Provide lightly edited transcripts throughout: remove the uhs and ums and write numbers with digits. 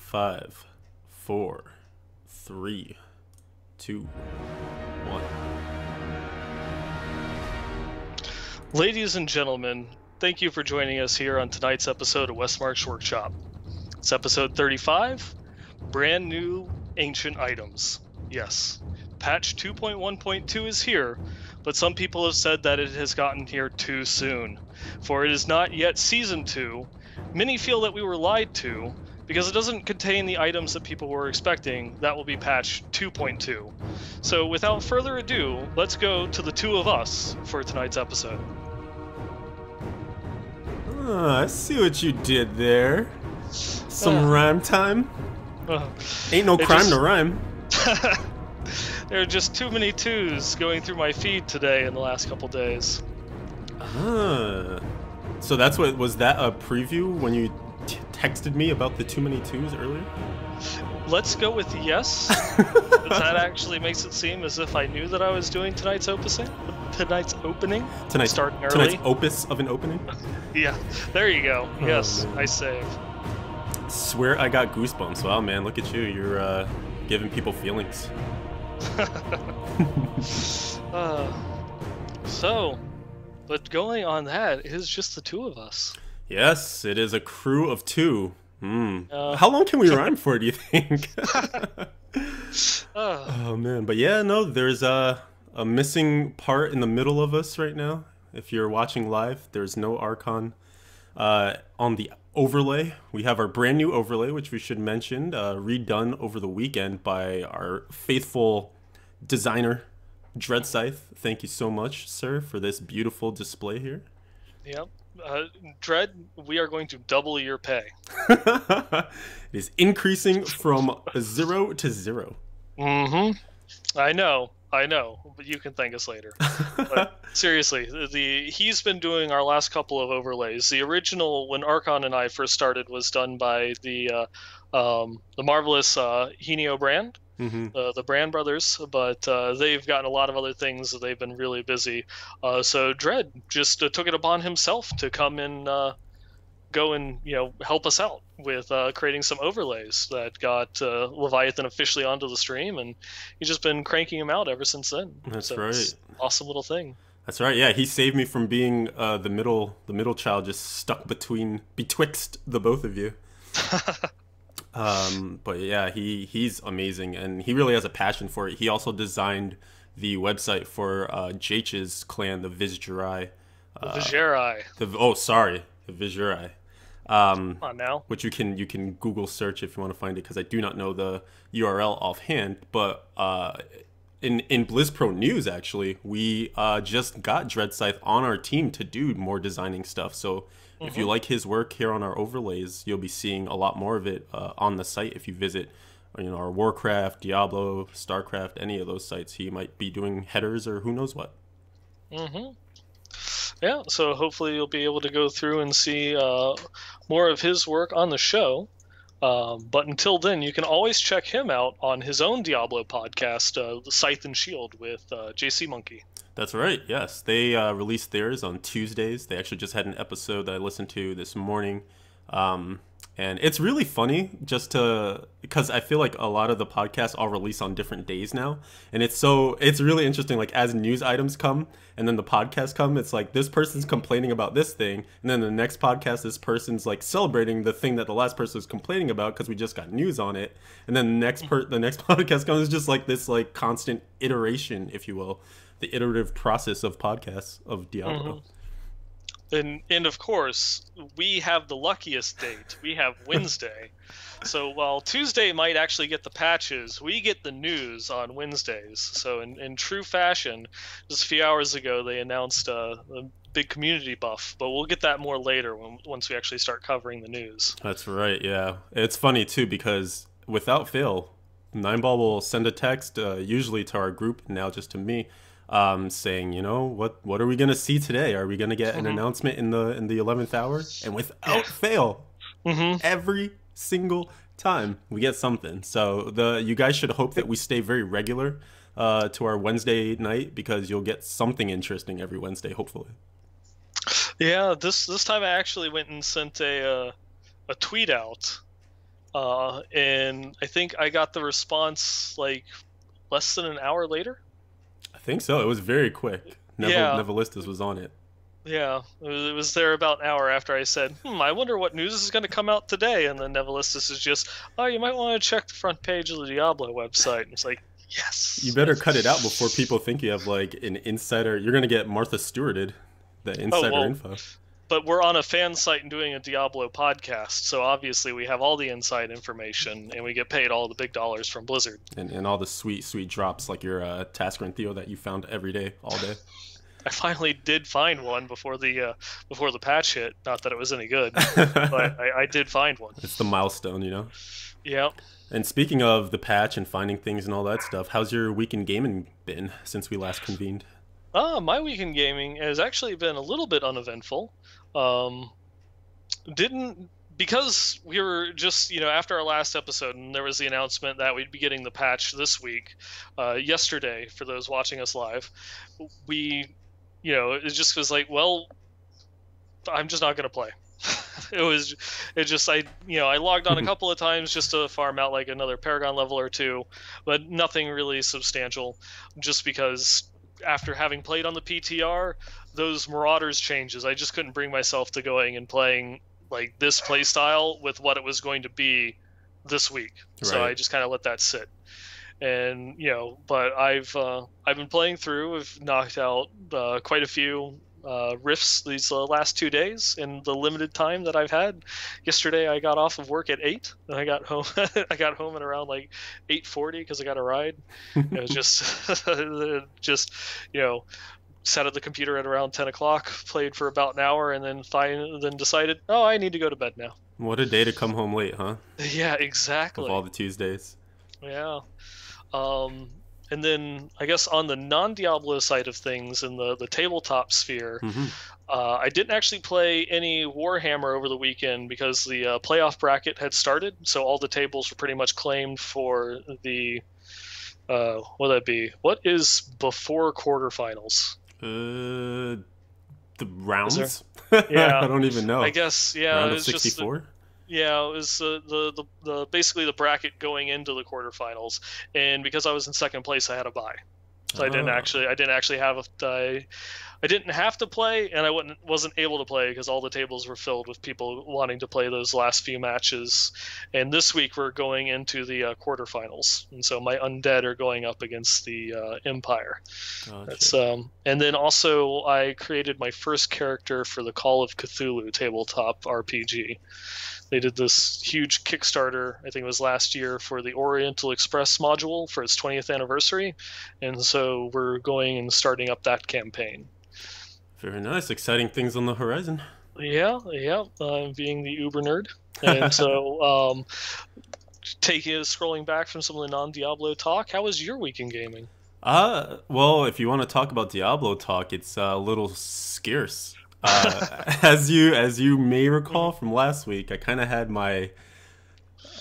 5, 4, 3, 2, 1. Ladies and gentlemen, thank you for joining us here on tonight's episode of Westmarch Workshop. It's episode 35, brand new ancient items. Yes, patch 2.1.2 is here, but some people have said that it has gotten here too soon. For it is not yet season 2. Many feel that we were lied to because it doesn't contain the items that people were expecting. That will be patch 2.2. So without further ado, let's go to the two of us for tonight's episode. I see what you did there. Some rhyme time. Ain't no crime to rhyme. There are just too many twos going through my feed today in the last couple days. So that's what was that a preview when you texted me about the too many twos earlier? Let's go with yes. That actually makes it seem as if I knew that I was doing tonight's opening. Tonight's starting early. Tonight's opus of an opening. Yeah, there you go. Yes, I save. Swear I got goosebumps. Wow, man, look at you. You're giving people feelings. But going on that, it is just the two of us. Yes, it is a crew of two. How long can we rhyme for, do you think? Oh, man. But yeah, no, there's a missing part in the middle of us right now. If you're watching live, there's no Archon on the overlay. We have our brand new overlay, which we should mention, redone over the weekend by our faithful designer, Dread Scythe. Thank you so much, sir, for this beautiful display here. Yep. Dread, we are going to double your pay. It is increasing from 0 to 0. I know, but you can thank us later. But seriously, he's been doing our last couple of overlays. The original, when Archon and I first started, was done by the marvelous Henio brand. The Brand brothers, but they've gotten a lot of other things. They've been really busy. So Dread just took it upon himself to come and go and help us out with creating some overlays that got Leviathan officially onto the stream, and he's just been cranking them out ever since then. That's right. It's an awesome little thing. That's right. Yeah, he saved me from being the middle child, just stuck betwixt the both of you. But yeah, he's amazing, and he really has a passion for it. He also designed the website for Jh's clan, the Vizjurai. The Vizjurai. The Vizjurai. Come on now. Which you can Google search if you want to find it, because I do not know the URL offhand. But in BlizzPro news, actually, we just got Dread Scythe on our team to do more designing stuff. So if you like his work here on our overlays, you'll be seeing a lot more of it on the site. If you visit, our Warcraft, Diablo, Starcraft, any of those sites, he might be doing headers or who knows what. Yeah, so hopefully you'll be able to go through and see more of his work on the show. But until then, you can always check him out on his own Diablo podcast, The Scythe and Shield, with JC Monkey. That's right, yes. They released theirs on Tuesdays. They actually just had an episode that I listened to this morning. And it's really funny because I feel like a lot of the podcasts all release on different days now. And it's really interesting, like as news items come and then the podcasts come, it's like this person's complaining about this thing. And then the next podcast, this person's like celebrating the thing that the last person was complaining about because we just got news on it. And then the next podcast comes, is just like this like constant iteration, if you will. The iterative process of podcasts of Diablo. And of course, we have the luckiest date. We have Wednesday. So while Tuesday might actually get the patches, we get the news on Wednesdays. So in true fashion, just a few hours ago, they announced a big community buff. But we'll get that more later once we actually start covering the news. That's right, yeah. It's funny, too, because without fail, Nineball will send a text, usually to our group, now just to me, saying, what are we gonna see today? Are we gonna get an announcement in the 11th hour? And without fail, every single time we get something. So you guys should hope that we stay very regular to our Wednesday night, because you'll get something interesting every Wednesday, hopefully. Yeah, this time I actually went and sent a tweet out and I think I got the response like less than an hour later. I think so. It was very quick. Yeah, Nevilistus was on it. yeah, it was there about an hour after I said, I wonder what news is going to come out today. And then Nevilistus is just, oh, you might want to check the front page of the Diablo website. And it's like, You yes. better cut it out before people think you have like an insider. You're gonna get Martha Stewarted, the Oh, insider well, info, but we're on a fan site and doing a Diablo podcast. So obviously we have all the inside information and we get paid all the big dollars from Blizzard. and all the sweet drops like your Tasker and Theo that you found every day, all day. I finally did find one before the patch hit. Not that it was any good, but I did find one. It's the milestone, you know. Yeah. And speaking of the patch and finding things and all that stuff, how's your week in gaming been since we last convened? My weekend gaming has actually been a little bit uneventful. Um, didn't because we were just after our last episode, and there was the announcement that we'd be getting the patch this week. Yesterday, for those watching us live, we, it just was like, well, I'm just not gonna play. I logged on a couple of times just to farm out like another Paragon level or two, but nothing really substantial, just because after having played on the PTR, those Marauders changes, I just couldn't bring myself to going and playing like this playstyle with what it was going to be this week. So I Right. just kind of let that sit. And but I've been playing through. I've knocked out quite a few rifts these last 2 days in the limited time that I've had. Yesterday I got off of work at 8, and I got home. I got home at around like 8:40 because I got a ride. It was just just sat at the computer at around 10 o'clock, played for about an hour, and then decided, oh, I need to go to bed now. What a day to come home late, huh? Yeah, Of exactly. all the Tuesdays. Yeah. Um, and then I guess on the non-Diablo side of things, in the tabletop sphere, Hmm. I didn't actually play any Warhammer over the weekend because the playoff bracket had started, so all the tables were pretty much claimed for the what would that be? What is before quarterfinals? The Is there? rounds? Yeah, I don't even know. I guess yeah. Round It of was just 64? yeah, it was the basically the bracket going into the quarterfinals, and because I was in second place, I had a bye. So Oh, I didn't actually have I didn't have to play, and I wasn't able to play because all the tables were filled with people wanting to play those last few matches. And this week we're going into the quarterfinals, and so my undead are going up against the Empire. That's gotcha. and then also I created my first character for the Call of Cthulhu tabletop RPG. They did this huge Kickstarter, I think it was last year, for the Oriental Express module for its 20th anniversary, and so we're going and starting up that campaign. Very nice. Exciting things on the horizon. Yeah, yeah, being the Uber nerd, and so scrolling back from some of the non-Diablo talk, how was your week in gaming? Well, if you want to talk about Diablo talk, it's a little scarce. As you may recall from last week, I kind of had my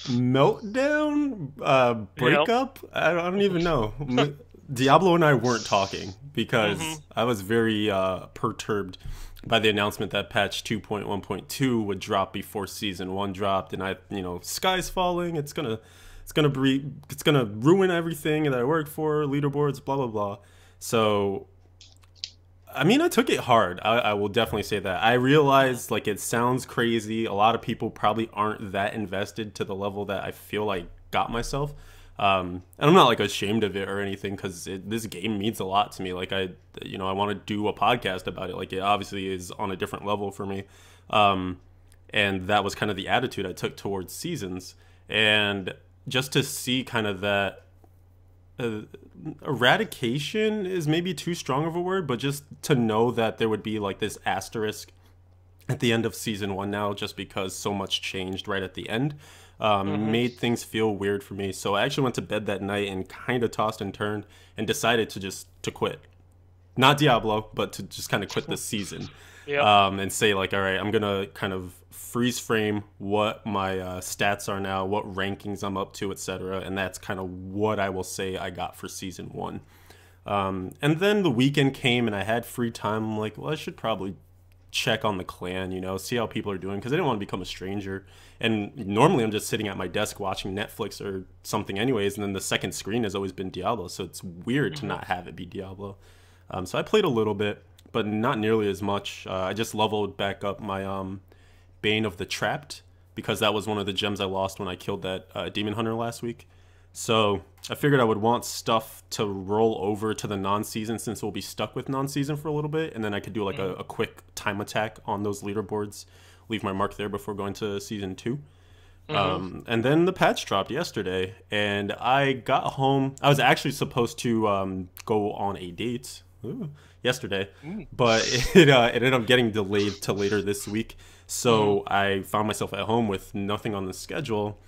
meltdown, Yep. breakup. I don't even know. Diablo and I weren't talking Hmm. because I was very perturbed by the announcement that patch 2.1.2 would drop before season 1 dropped, and sky's falling. It's gonna ruin everything that I worked for, leaderboards, blah blah blah. So I mean, I took it hard. I will definitely say that. I realized, like, it sounds crazy. A lot of people probably aren't that invested to the level that I feel like got myself. And I'm not like ashamed of it or anything because this game means a lot to me. Like I want to do a podcast about it. Like it obviously is on a different level for me. Um, and that was kind of the attitude I took towards seasons. And just to see kind of that uh, eradication is maybe too strong of a word, but just to know that there would be like this asterisk at the end of season 1 now, just because so much changed right at the end, Hmm. made things feel weird for me. So I actually went to bed that night and kind of tossed and turned and decided to quit, not Diablo, but to just kind of quit this season, Yep. and say like, all right, I'm gonna kind of freeze frame what my stats are now, what rankings I'm up to, etc. And that's kind of what I will say I got for season 1. And then the weekend came and I had free time. I'm like, well, I should probably check on the clan, see how people are doing, because I didn't want to become a stranger. And normally I'm just sitting at my desk watching Netflix or something anyways, and then the second screen has always been Diablo, so it's weird to not have it be Diablo. So I played a little bit, but not nearly as much. I just leveled back up my Bane of the Trapped, because that was one of the gems I lost when I killed that Demon Hunter last week. So I figured I would want stuff to roll over to the non-season, since we'll be stuck with non-season for a little bit, and then I could do like a quick time attack on those leaderboards, leave my mark there before going to season 2. And then the patch dropped yesterday, and I got home. I was actually supposed to go on a date yesterday, but it ended up getting delayed to later this week. So I found myself at home with nothing on the schedule.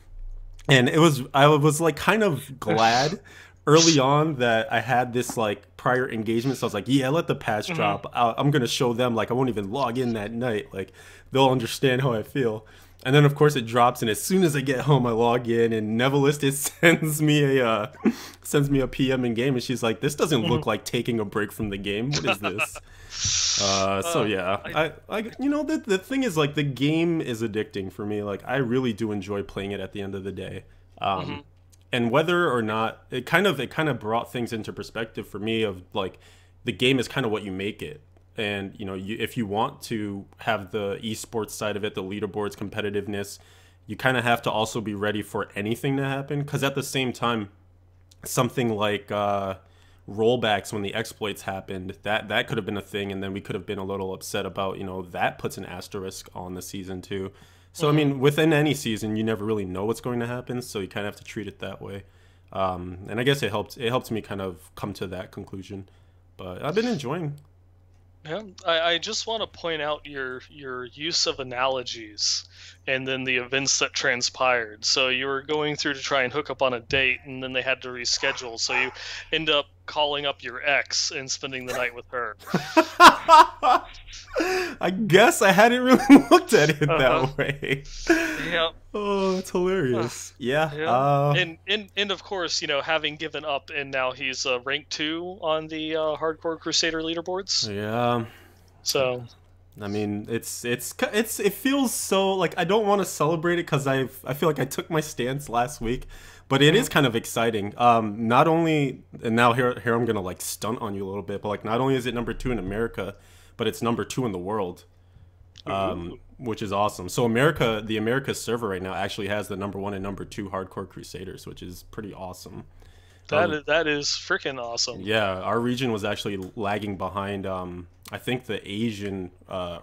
And I was like kind of glad early on that I had this like prior engagement. So I was like, yeah, let the patch drop. I'm going to show them, like, I won't even log in that night. Like, they'll understand how I feel. And then of course it drops, and as soon as I get home, I log in, and Nevelistis sends me a PM in game, and she's like, "This doesn't look like taking a break from the game. What is this?" So yeah, the thing is, like, the game is addicting for me. Like, I really do enjoy playing it at the end of the day. And whether or not it kind of brought things into perspective for me of like, the game is kind of what you make it. And, if you want to have the esports side of it, the leaderboards, competitiveness, you kind of have to also be ready for anything to happen. Because at the same time, something like rollbacks when the exploits happened, that could have been a thing. And then we could have been a little upset about, that puts an asterisk on the season too. So, I mean, within any season, you never really know what's going to happen. So you kind of have to treat it that way. And I guess it helped me kind of come to that conclusion. But I've been enjoying. Yeah, I just want to point out your use of analogies and then the events that transpired. So you were going through to try and hook up on a date, and then they had to reschedule. So you end up calling up your ex and spending the night with her. I guess I hadn't really looked at it that way. Yeah. Oh, it's hilarious. Yeah. And of course, having given up, and now he's rank 2 on the Hardcore Crusader leaderboards. Yeah. So, I mean, it feels so, like, I don't want to celebrate it because I feel like I took my stance last week, but it is kind of exciting. Not only, and now here I'm gonna like stunt on you a little bit, but like, not only is it number 2 in America, but it's number 2 in the world, which is awesome. So the America server right now actually has the number 1 and number 2 Hardcore Crusaders, which is pretty awesome. That is freaking awesome. Yeah, our region was actually lagging behind. I think the Asian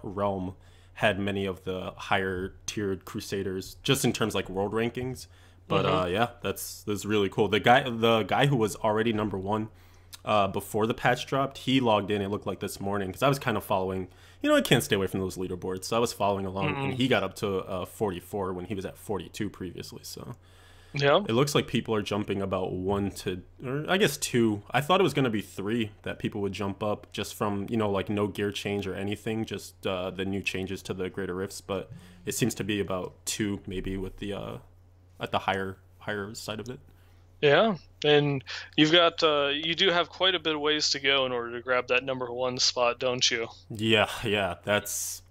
realm had many of the higher tiered Crusaders, just in terms like world rankings. But yeah, that's really cool. The guy who was already number 1 before the patch dropped, he logged in, it looked like this morning, because I was kind of following. I can't stay away from those leaderboards, so I was following along, and he got up to 44 when he was at 42 previously. So yeah, it looks like people are jumping about 1 to, or I guess 2. I thought it was going to be 3 that people would jump up just from, like no gear change or anything, just the new changes to the greater rifts. But it seems to be about 2 maybe with the at the higher side of it. Yeah, and you do have quite a bit of ways to go in order to grab that number 1 spot, don't you? Yeah, it's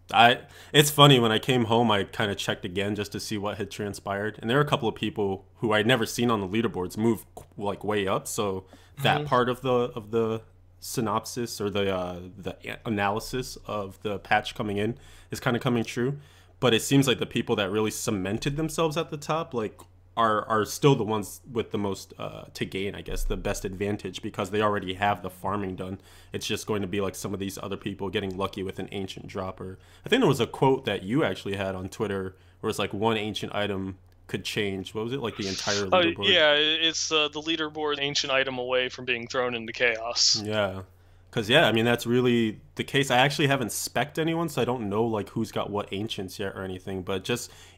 funny, when I came home, I kind of checked again just to see what had transpired, and there were a couple of people who I'd never seen on the leaderboards move like way up. So that part of the synopsis, or the analysis of the patch coming in, is kind of coming true. But it seems like the people that really cemented themselves at the top, like, are still the ones with the most to gain, I guess, the best advantage, because they already have the farming done. It's just going to be like some of these other people getting lucky with an ancient dropper. I think there was a quote that you actually had on Twitter where it's like one ancient item could change. What was it, like the entire leaderboard? Yeah, it's the leaderboard ancient item away from being thrown into chaos. Yeah. Because, yeah, I mean, that's really the case. I actually haven't spec'd anyone, so I don't know, like, who's got what ancients yet or anything. But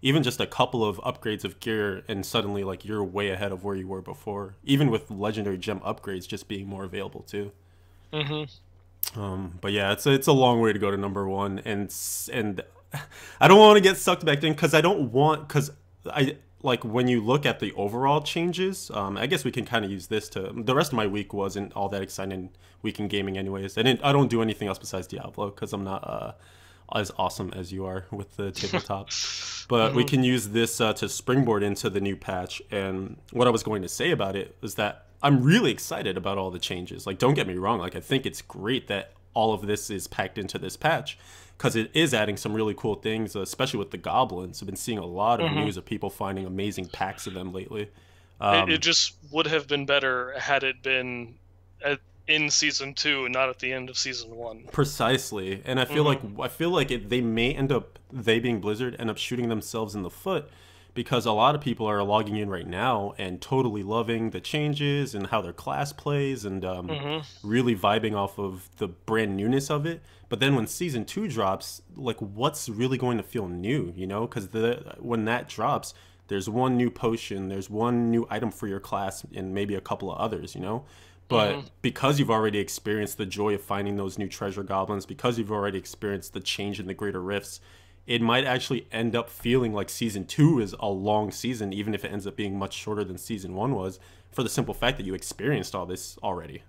even just a couple of upgrades of gear, and suddenly, like, you're way ahead of where you were before. Even with legendary gem upgrades just being more available, too. But, yeah, it's a long way to go to number 1. And I don't want to get sucked back in, because like, when you look at the overall changes, I guess we can kind of use this to, the rest of my week wasn't all that exciting week in gaming anyways. I don't do anything else besides Diablo, because I'm not as awesome as you are with the tabletop. But we Mhm. can use this to springboard into the new patch. And what I was going to say about it is that I'm really excited about all the changes. Like, don't get me wrong. Like, I think it's great that all of this is packed into this patch because it is adding some really cool things, especially with the goblins. I've been seeing a lot of Mhm. news of people finding amazing packs of them lately. It just would have been better had it been in season 2 and not at the end of season 1. Precisely, and Mhm. I feel like they may end up, they being Blizzard, end up shooting themselves in the foot because a lot of people are logging in right now and totally loving the changes and how their class plays and Mhm. really vibing off of the brand newness of it. But then when season 2 drops, like what's really going to feel new? You know, because the when that drops, there's one new potion, there's one new item for your class, and maybe a couple of others. You know. But Mhm. because you've already experienced the joy of finding those new treasure goblins, because you've already experienced the change in the greater rifts, it might actually end up feeling like season 2 is a long season, even if it ends up being much shorter than season 1 was, for the simple fact that you experienced all this already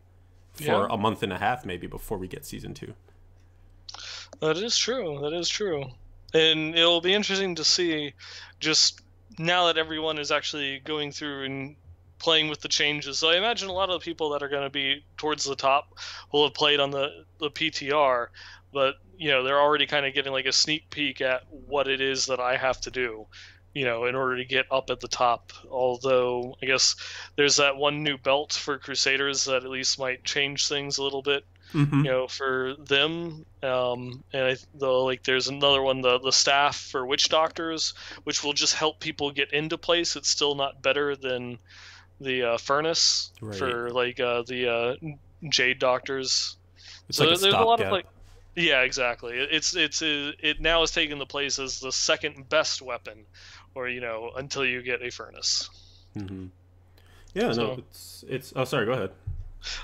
for Yeah, a month and a half, maybe before we get season 2. that is true. That is true. And it'll be interesting to see just now that everyone is actually going through and playing with the changes. So I imagine a lot of the people that are going to be towards the top will have played on the PTR, but they're already kind of getting like a sneak peek at what it is that I have to do, in order to get up at the top. Although I guess there's that one new belt for Crusaders that at least might change things a little bit, Mm-hmm. for them. And though like there's another one, the staff for witch doctors, which will just help people get into place. It's still not better than the furnace Right. for like the jade doctors. It's like a So there's a lot of stopgap. like, yeah, exactly. It now has taken the place as the second best weapon, or until you get a furnace. Mm-hmm. Yeah, no, So it's. Oh, sorry. Go ahead.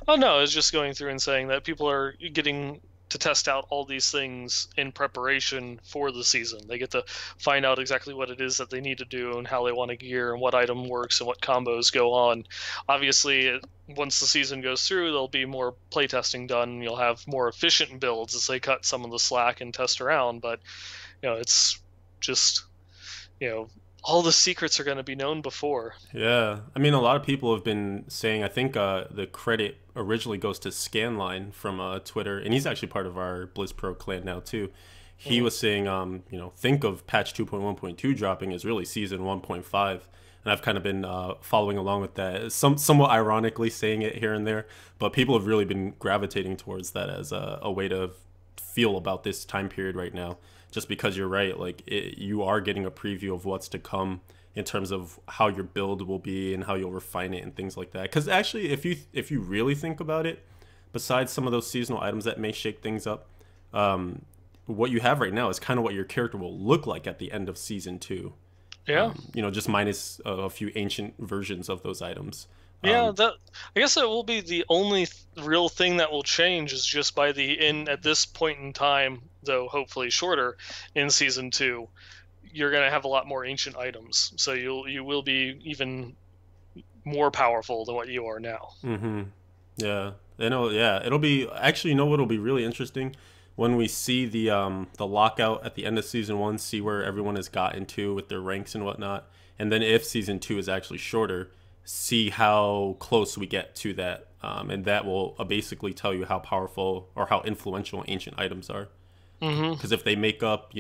oh no, it's just going through and saying that people are getting to test out all these things in preparation for the season. They get to find out exactly what it is that they need to do and how they want to gear and what item works and what combos go on. Obviously, once the season goes through, there'll be more playtesting done. You'll have more efficient builds as they cut some of the slack and test around. But it's just you know all the secrets are going to be known before. Yeah, I mean, a lot of people have been saying. I think the credit originally goes to Scanline from Twitter, and he's actually part of our Blizz Pro clan now too. He Mhm. was saying, think of patch 2.1.2 dropping as really season 1.5, and I've kind of been following along with that, somewhat ironically saying it here and there, but people have really been gravitating towards that as a way to feel about this time period right now. Just because you're right, like you are getting a preview of what's to come in terms of how your build will be and how you'll refine it and things like that. Because actually, if you really think about it, besides some of those seasonal items that may shake things up, um, what you have right now is kind of what your character will look like at the end of season 2. Yeah. Just minus a few ancient versions of those items. Yeah, that I guess that will be the only real thing that will change is just by the in at this point in time, though hopefully shorter in season 2, you're going to have a lot more ancient items. So you will be even more powerful than what you are now. Mm-hmm. Yeah, yeah, it'll be actually. You know what'll be really interesting when we see the lockout at the end of season 1, see where everyone has gotten to with their ranks and whatnot, and then if season 2 is actually shorter, see how close we get to that, and that will basically tell you how powerful or how influential ancient items are. Mhm. Because if they make up,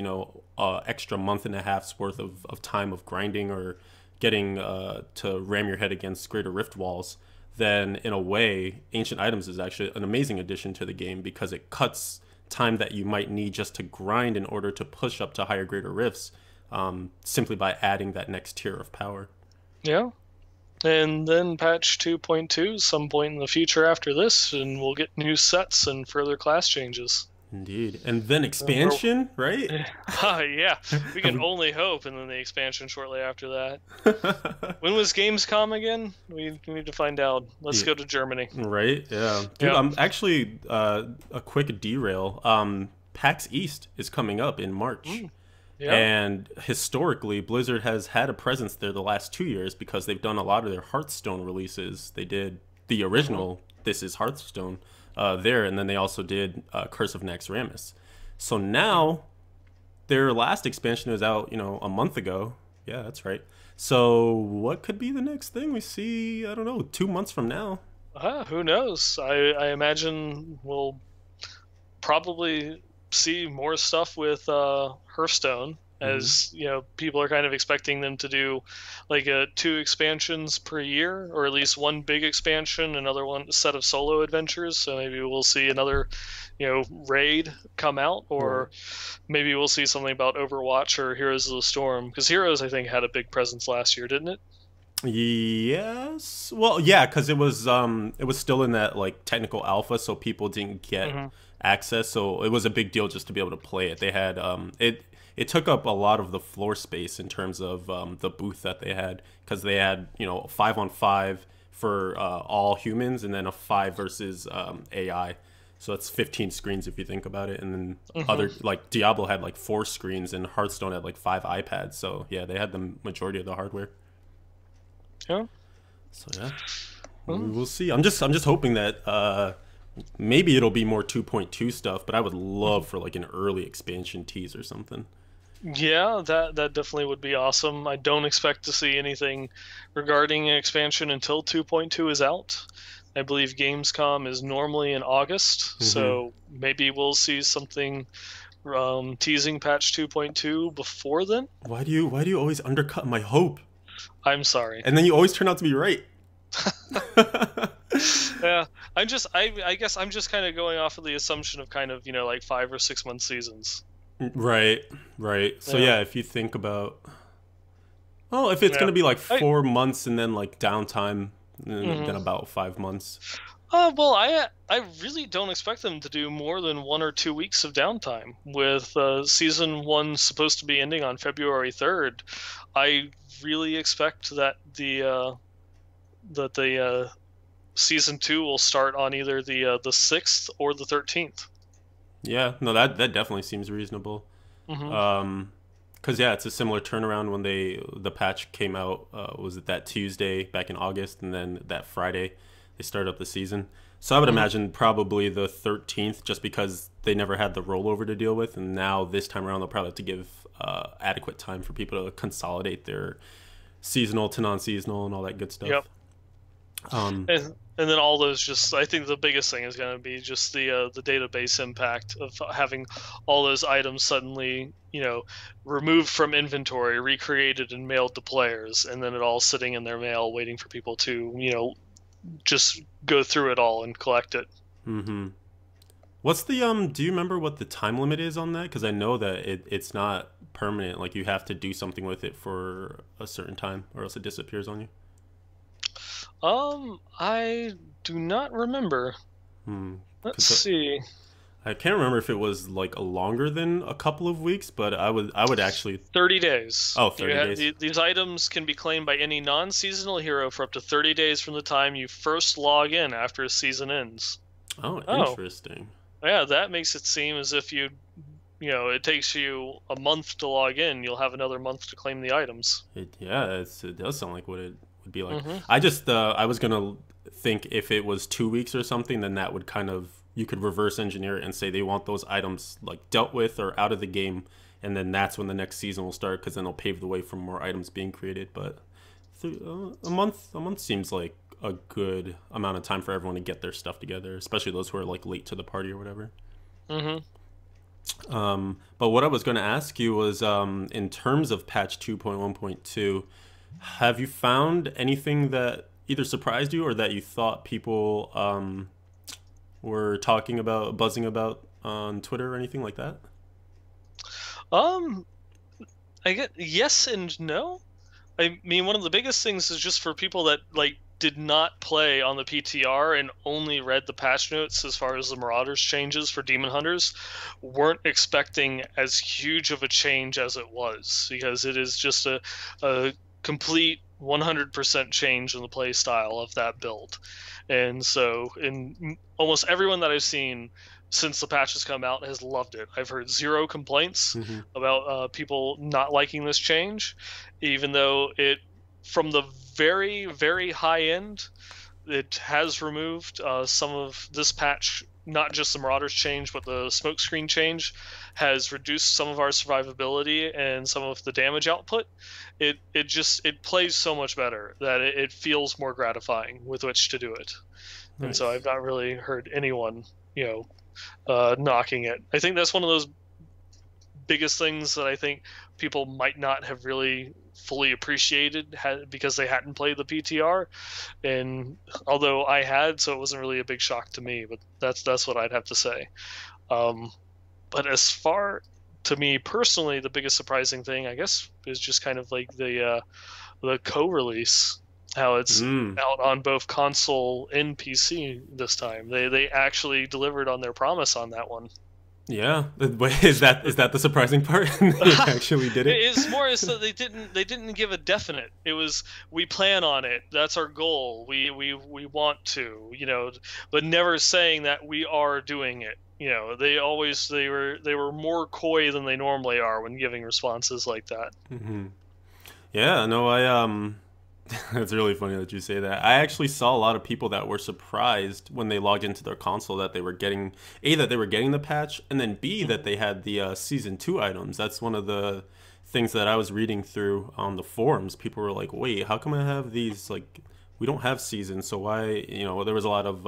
extra month and a half's worth of time of grinding or getting to ram your head against greater rift walls, then in a way, ancient items is actually an amazing addition to the game because it cuts time that you might need just to grind in order to push up to higher greater rifts, simply by adding that next tier of power. Yeah. And then patch 2.2 some point in the future after this and we'll get new sets and further class changes. Indeed. And then Or expansion, right? yeah, we Have can we... only hope, and then the expansion shortly after that. When was Gamescom again? We need to find out. Let's Yeah, go to Germany. right? Yeah. Dude, Yeah. I'm actually a quick derail. PAX East is coming up in March. Mm, yeah. And historically, Blizzard has had a presence there the last 2 years because they've done a lot of their Hearthstone releases. They did the Hmm. original This Is Hearthstone there, and then they also did Curse of Naxxramas. So now their last expansion was out, a month ago. Yeah, that's right. So what could be the next thing we see? I don't know, 2 months from now. Who knows? I imagine we'll probably see more stuff with Hearthstone, Hmm. as people are kind of expecting them to do like 2 expansions per year, or at least one big expansion, another one set of solo adventures. So maybe we'll see another raid come out, Right. or maybe we'll see something about Overwatch or Heroes of the Storm, because Heroes, I think, had a big presence last year, didn't it? Yes. Well, yeah, because it was still in that like technical alpha, so people didn't get Hmm. access. So it was a big deal just to be able to play it. They had it took up a lot of the floor space in terms of the booth that they had, because they had 5-on-5 for all humans, and then a 5 versus AI. So that's 15 screens if you think about it, and then Hmm. other like Diablo had like 4 screens, and Hearthstone had like 5 iPads. So yeah, they had the majority of the hardware. Yeah. So yeah, Hmm. we'll see. I'm just hoping that maybe it'll be more 2.2 stuff, but I would love for like an early expansion tease or something. Yeah, that definitely would be awesome. I don't expect to see anything regarding an expansion until 2.2 is out. I believe Gamescom is normally in August, Hmm. so maybe we'll see something teasing patch 2.2 before then. Why do you always undercut my hope? I'm sorry. And then you always turn out to be right. Yeah, I guess I'm just kind of going off of the assumption of kind of, like 5 or 6 month seasons. Right, right. So Yeah. yeah, if you think about, oh, if it's Yeah. gonna be like I 4 months and then like downtime, then mhm. about 5 months. Well, I really don't expect them to do more than 1 or 2 weeks of downtime. With season one supposed to be ending on February 3rd, I really expect that the season two will start on either the 6th or the 13th. Yeah, no, that definitely seems reasonable. Hmm. Because yeah, it's a similar turnaround when the patch came out. Was it that Tuesday back in August, and then that Friday they started up the season. So I would Hmm. imagine probably the 13th, just because they never had the rollover to deal with, and now this time around they'll probably have to give adequate time for people to consolidate their seasonal to non-seasonal and all that good Yep. stuff. Um, And then all those, just I think the biggest thing is going to be just the database impact of having all those items suddenly removed from inventory, recreated and mailed to players, and then it all sitting in their mail waiting for people to just go through it all and collect it. hmm What's the Do you remember what the time limit is on that? Because I know that it's not permanent. Like you have to do something with it for a certain time, or else it disappears on you. I do not remember. Let's Because see. I can't remember if it was like a longer than a couple of weeks, but I would actually. 30 days. Oh, You 30 have days. these items can be claimed by any non-seasonal hero for up to 30 days from the time you first log in after a season ends. Oh, Oh, interesting. yeah, that makes it seem as if it takes you a month to log in, you'll have another month to claim the items. It does sound like what it would be like. Hmm. I was gonna think if it was 2 weeks or something, then that would kind of you could reverse engineer it and say they want those items like dealt with or out of the game, and then that's when the next season will start, because then it'll pave the way for more items being created. But a month seems like a good amount of time for everyone to get their stuff together, especially those who are like late to the party or whatever. Hmm. But what I was going to ask you was, in terms of patch 2.1.2, have you found anything that either surprised you or that you thought people were talking about, buzzing about on Twitter or anything like that? Um, I get yes and no. I mean, one of the biggest things is just for people that like did not play on the PTR and only read the patch notes as far as the Marauders changes for Demon Hunters, weren't expecting as huge of a change as it was, because it is just a complete 100% change in the play style of that build. And so, in almost everyone that I've seen since the patch has come out has loved it. I've heard zero complaints Mm-hmm. about people not liking this change, even though it, from the very, very high end, it has removed some of this patch. not just the Marauders change, but the smokescreen change has reduced some of our survivability and some of the damage output. It plays so much better that it feels more gratifying with which to do it. And so Nice. I've not really heard anyone, knocking it. I think that's one of those biggest things that I think people might not have really fully appreciated because they hadn't played the PTR. And although I had, so it wasn't really a big shock to me. But that's what I'd have to say. Um, but as far to me personally, the biggest surprising thing, I guess, is just kind of like the co-release, how it's Mm. out on both console and PC this time. They actually delivered on their promise on that one. Yeah. Wait, is that the surprising part? They actually did it. It's more as that they didn't give a definite. It was, we plan on it. That's our goal. We want to, but never saying that we are doing it. They were more coy than they normally are when giving responses like that. Hmm. Yeah, no, it's really funny that you say that. I actually saw a lot of people that were surprised when they logged into their console that they were getting that they were getting the patch, and then B, that they had the season 2 items. That's one of the things that I was reading through on the forums. People were like, "Wait, how come I have these? Like, we don't have seasons, so why?" There was a lot of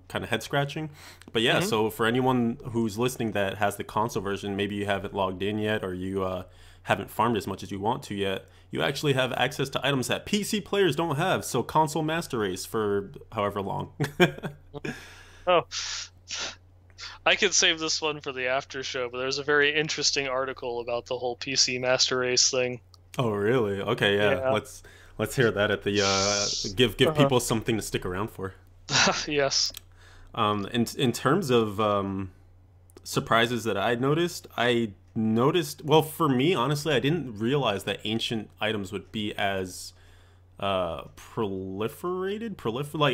kind of head scratching. But yeah, Hmm. so for anyone who's listening that has the console version, maybe you haven't logged in yet, or you haven't farmed as much as you want to yet, you actually have access to items that PC players don't have. So console master race for however long. Oh, I could save this one for the after show, but there's a very interesting article about the whole PC Master Race thing. Oh, really? Okay, yeah. Yeah. Let's hear that at the give Uh-huh. people something to stick around for. Yes. In terms of surprises that I noticed. Well, for me, honestly, I didn't realize that ancient items would be as like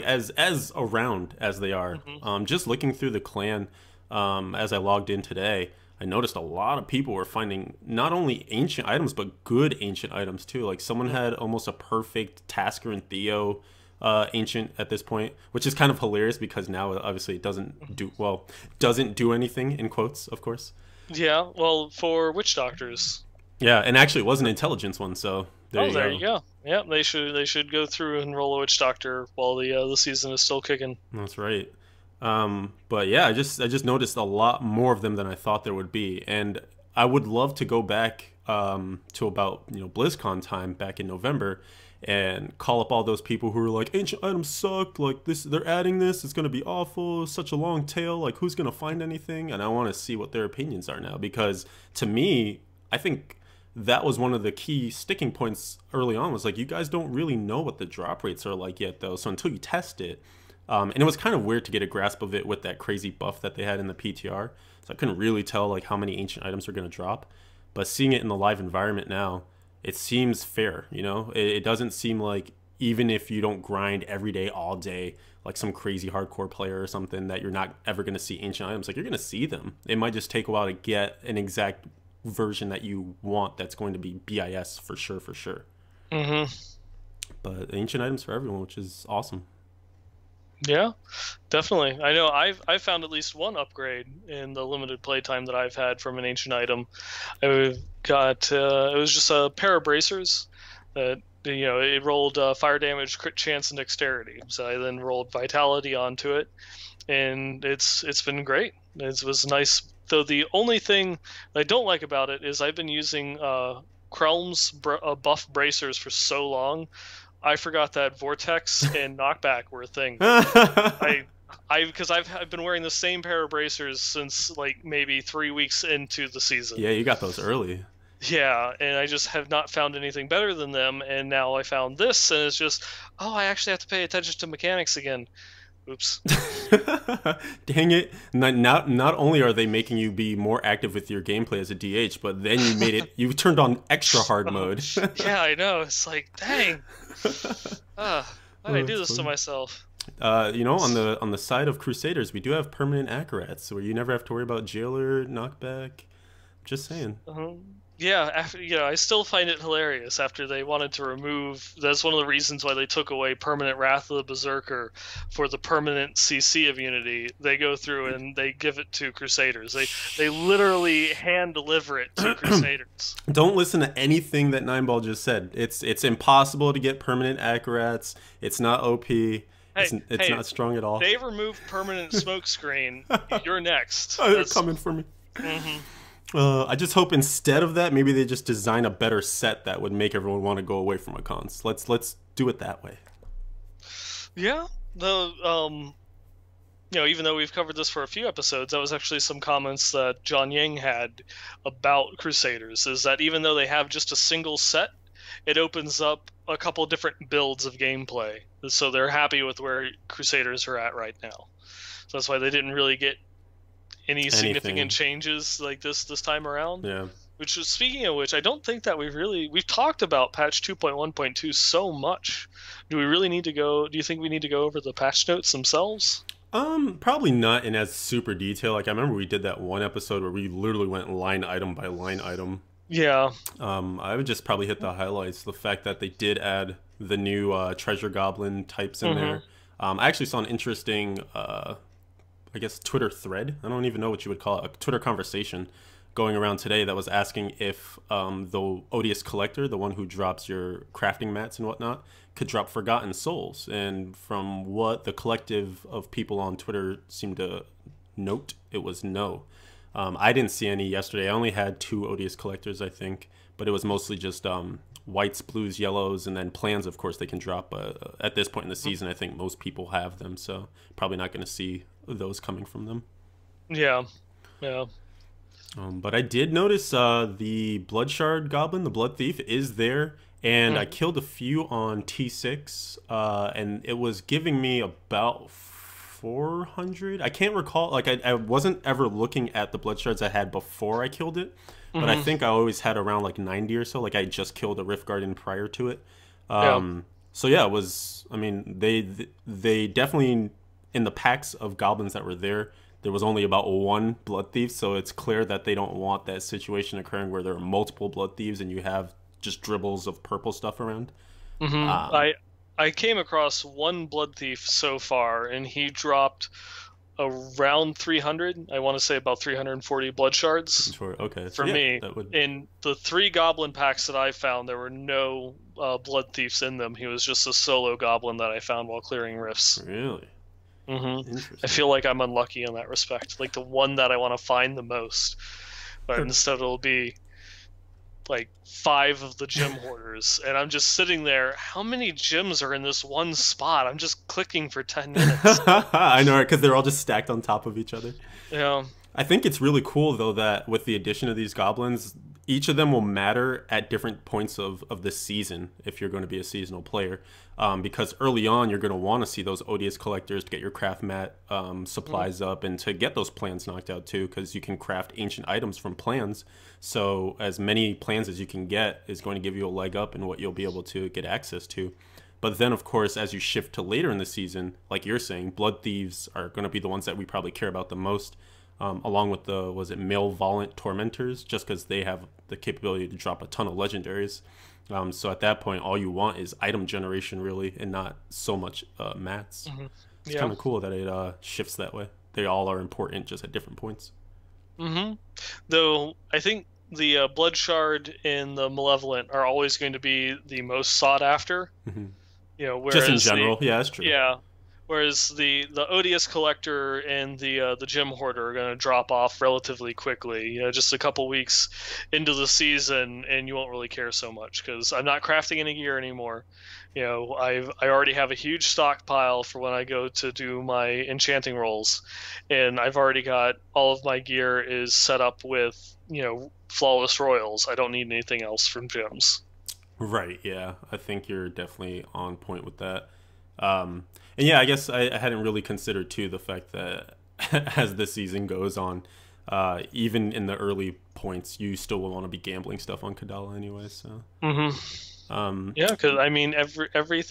as around as they are. Hmm. Just looking through the clan, as I logged in today, I noticed a lot of people were finding not only ancient items but good ancient items too. Like someone had almost a perfect Tasker and Theo ancient at this point, which is kind of hilarious because now obviously it doesn't do anything in quotes, of course. Yeah. Well, for witch doctors. Yeah, and actually it was an intelligence one, so there Oh, you there you go. go. Yeah, they should go through and roll a witch doctor while the season is still kicking. That's right. But yeah, I just noticed a lot more of them than I thought there would be, and I would love to go back to about BlizzCon time back in November and call up all those people who were like ancient items suck, like this they're adding this, it's gonna be awful, such a long tail, like who's gonna find anything? And I want to see what their opinions are now, because to me, I think that was one of the key sticking points early on, was like you guys don't really know what the drop rates are like yet though, so until you test it. And it was kind of weird to get a grasp of it with that crazy buff that they had in the PTR. So I couldn't really tell like how many ancient items are going to drop. But seeing it in the live environment now, it seems fair. It doesn't seem like, even if you don't grind every day all day like some crazy hardcore player or something, that you're not ever going to see ancient items. Like you're going to see them. It might just take a while to get an exact version that you want that's going to be BIS for sure, for sure. Hmm. But ancient items for everyone, which is awesome. Yeah, definitely. I know I've found at least one upgrade in the limited playtime that I've had from an ancient item. I've got it was just a pair of bracers that it rolled fire damage, crit chance, and dexterity. So I then rolled vitality onto it, and it's been great. It was nice. Though the only thing I don't like about it is I've been using Krelm's buff bracers for so long. I forgot that vortex and knockback were a thing. I because I've been wearing the same pair of bracers since like maybe 3 weeks into the season. Yeah, you got those early. Yeah, and I just have not found anything better than them, and now I found this, and it's just, oh, I actually have to pay attention to mechanics again. Oops. Dang it. Not only are they making you be more active with your gameplay as a DH, but then you turned on extra hard mode. Yeah, I know. It's like, dang. Why did I do That's this to funny. myself? On the side of Crusaders, we do have permanent Acrats, where you never have to worry about jailer knockback. Just saying. Uh-huh. Yeah, after, I still find it hilarious after they wanted to remove. That's one of the reasons why they took away permanent Wrath of the Berserker for the permanent CC immunity. They go through and they give it to Crusaders. They literally hand deliver it to Crusaders. Don't listen to anything that Nineball just said. It's impossible to get permanent Acrats. It's not OP. Hey, It's hey, not strong at all. they removed permanent smokescreen. You're next. Oh, they're coming for me. Mm-hmm. I just hope instead of that, maybe they just design a better set that would make everyone want to go away from icons. Let's do it that way. Yeah. Even though we've covered this for a few episodes, that was actually some comments that John Yang had about Crusaders, is that even though they have just a single set, it opens up a couple different builds of gameplay. So they're happy with where Crusaders are at right now. So that's why they didn't really get any significant changes like this time around. Yeah. Which is, speaking of which, I don't think that we've talked about patch 2.1.2 so much. Do you think we need to go over the patch notes themselves? Probably not in as super detail. Like I remember we did that one episode where we literally went line item by line item. Yeah. I would just probably hit the highlights. The fact that they did add the new treasure goblin types in there. I actually saw an interesting, I guess, Twitter thread. I don't even know what you would call it. A Twitter conversation going around today that was asking if the Odious Collector, the one who drops your crafting mats and whatnot, could drop Forgotten Souls. And from what the collective of people on Twitter seemed to note, it was no. I didn't see any yesterday. I only had 2 Odious Collectors, I think, but it was mostly just whites, blues, yellows, and then plans, of course, they can drop. At this point in the season, I think most people have them, so probably not going to see those coming from them. Yeah. Yeah. But I did notice the Bloodshard Goblin, the Blood Thief, is there, and I killed a few on T6, and it was giving me about 400. I can't recall. Like I wasn't ever looking at the blood shards I had before I killed it, but I think I always had around like 90 or so. Like I just killed a Rift Guardian prior to it. So yeah, it was. I mean, they definitely, in the packs of goblins that were there, there was only about 1 blood thief. So it's clear that they don't want that situation occurring where there are multiple blood thieves and you have just dribbles of purple stuff around. I came across 1 blood thief so far, and he dropped around 300. I want to say about 340 blood shards. Okay. For me, in the 3 goblin packs that I found, there were no blood thieves in them. He was just a solo goblin that I found while clearing rifts. Really? I feel like I'm unlucky in that respect. Like the one that I want to find the most, but instead it'll be like 5 of the gem hoarders, and I'm just sitting there. How many gems are in this one spot? I'm just clicking for 10 minutes. I know, because they're all just stacked on top of each other. Yeah. I think it's really cool, though, that with the addition of these goblins, each of them will matter at different points of the season if you're going to be a seasonal player. Because early on, you're going to want to see those Odious Collectors to get your craft mat supplies up and to get those plans knocked out, too, because you can craft ancient items from plans. So as many plans as you can get is going to give you a leg up in what you'll be able to get access to. But then, of course, as you shift to later in the season, like you're saying, Blood Thieves are going to be the ones that we probably care about the most. Along with the, Malevolent Tormentors, just because they have the capability to drop a ton of legendaries. So at that point, all you want is item generation, really, and not so much mats. It's kind of cool that it shifts that way. They all are important, just at different points. Though, I think the Blood Shard and the Malevolent are always going to be the most sought after. Whereas just in general, yeah, that's true. Yeah. Whereas the Odious Collector and the Gem Hoarder are going to drop off relatively quickly. Just a couple weeks into the season, and you won't really care so much because I'm not crafting any gear anymore. I already have a huge stockpile for when I go to do my enchanting rolls, and I've already got all of my gear is set up with flawless royals. I don't need anything else from gems. Right. Yeah, I think you're definitely on point with that. And yeah, I guess I hadn't really considered, too, the fact that as the season goes on, even in the early points, you still will want to be gambling stuff on Kadala anyway. So. Yeah, because, I mean, every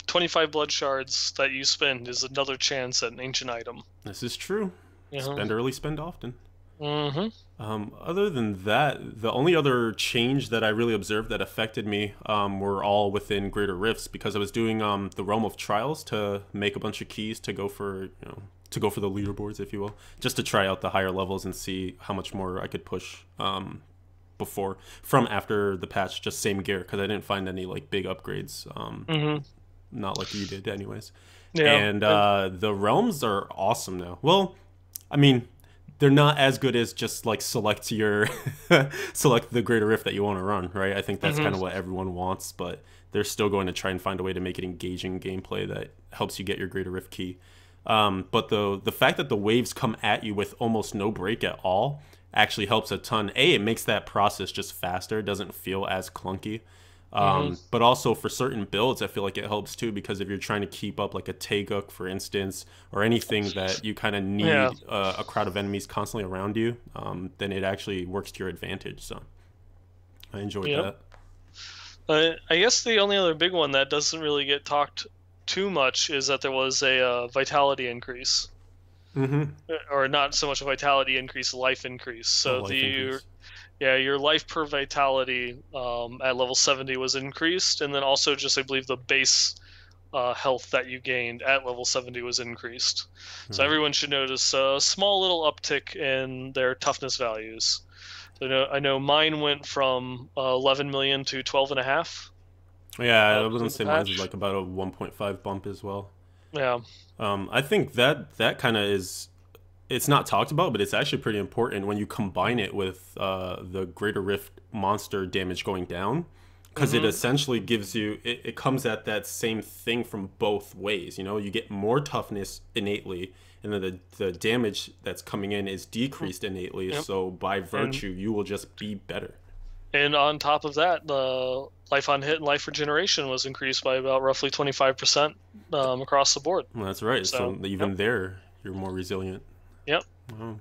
25 blood shards that you spend is another chance at an ancient item. This is true. Spend early, spend often. Mm-hmm. Other than that, the only other change that I really observed that affected me were all within Greater Rifts because I was doing the Realm of Trials to make a bunch of keys to go for to go for the leaderboards, if you will, just to try out the higher levels and see how much more I could push before from after the patch. Just same gear because I didn't find any like big upgrades. Mm-hmm. Not like you did, anyways. Yeah. And the realms are awesome now. Well, I mean, they're not as good as just like select your select the greater rift that you want to run, right? I think that's kind Mm-hmm. of what everyone wants, but they're still going to try and find a way to make it engaging gameplay that helps you get your greater rift key. But the fact that the waves come at you with almost no break at all actually helps a ton. It makes that process just faster. It doesn't feel as clunky. Mm-hmm. But also for certain builds, I feel like it helps too because if you're trying to keep up like a Taeguk, for instance, or anything that you kind of Yeah. need a crowd of enemies constantly around you, then it actually works to your advantage. So I enjoyed Yep. that. I guess the only other big one that doesn't really get talked too much is that there was a vitality increase, Mm-hmm. or not so much a vitality increase, life increase. A So life the increase. yeah, your life per vitality at level 70 was increased, and then also just I believe the base health that you gained at level 70 was increased. All So right. everyone should notice a small little uptick in their toughness values. So I know mine went from 11 million to 12 and a half Yeah, I within wouldn't the say mine's is patch. like about a 1.5 bump as well. Yeah. I think that kind of is it's not talked about, but it's actually pretty important when you combine Mm-hmm. it with the Greater Rift monster damage going down, because it Mm-hmm. essentially gives you it comes at that same thing from both ways. You know, you get more toughness innately, and then the damage that's coming in is decreased innately. Yep. So by And virtue, you will just be better. and on top of that, the life on hit and life regeneration was increased by about roughly 25% across the board. Well, that's right. So, So yep. even there, you're more resilient. Yep. Wow.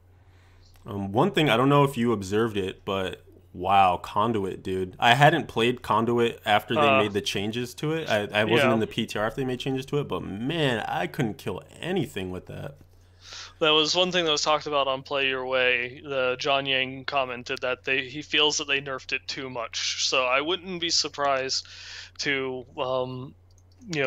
One thing I don't know if you observed it, but wow, Conduit, dude! I hadn't played Conduit after they Uh, made the changes to it. I wasn't in yeah. the PTR after they made changes to it, but man, I couldn't kill anything with that. That was one thing that was talked about on Play Your Way. The John Yang commented that he feels that they nerfed it too much. So I wouldn't be surprised to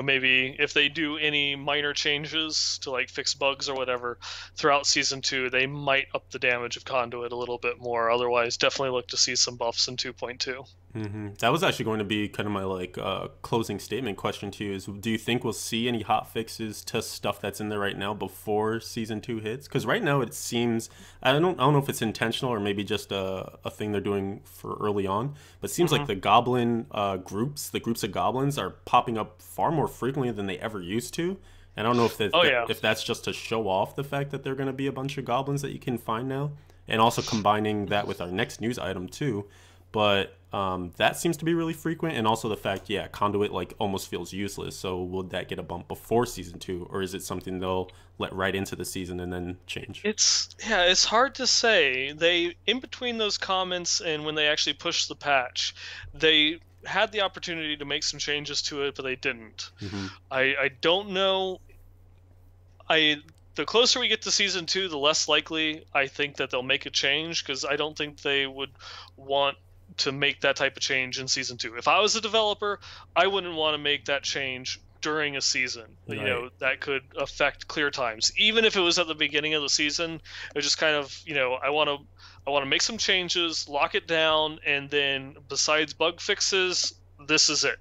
maybe if they do any minor changes to like fix bugs or whatever throughout season 2, they might up the damage of Conduit a little bit more. Otherwise, definitely look to see some buffs in 2.2. That was actually going to be kind of my like closing statement question to you: is do you think we'll see any hot fixes to stuff that's in there right now before season 2 hits? Because right now it seems I don't know if it's intentional or maybe just a thing they're doing for early on, but it seems like Hmm. the goblin the groups of goblins are popping up far more frequently than they ever used to. And I don't know Oh yeah. if that's just to show off the fact that they're going to be a bunch of goblins that you can find now, and also combining that with our next news item too. But that seems to be really frequent, and also the fact, yeah, Conduit like almost feels useless. So would that get a bump before season 2, or is it something they'll let right into the season and then change? It's hard to say. They in between those comments and when they actually pushed the patch, they had the opportunity to make some changes to it, but they didn't. Mm-hmm. I don't know. I The closer we get to season 2, the less likely I think that they'll make a change, because I don't think they would want to make that type of change in season 2. If I was a developer, I wouldn't want to make that change during a season. Right. That could affect clear times. Even if it was at the beginning of the season, it just kind of, I want to make some changes, lock it down, and then besides bug fixes, this is it.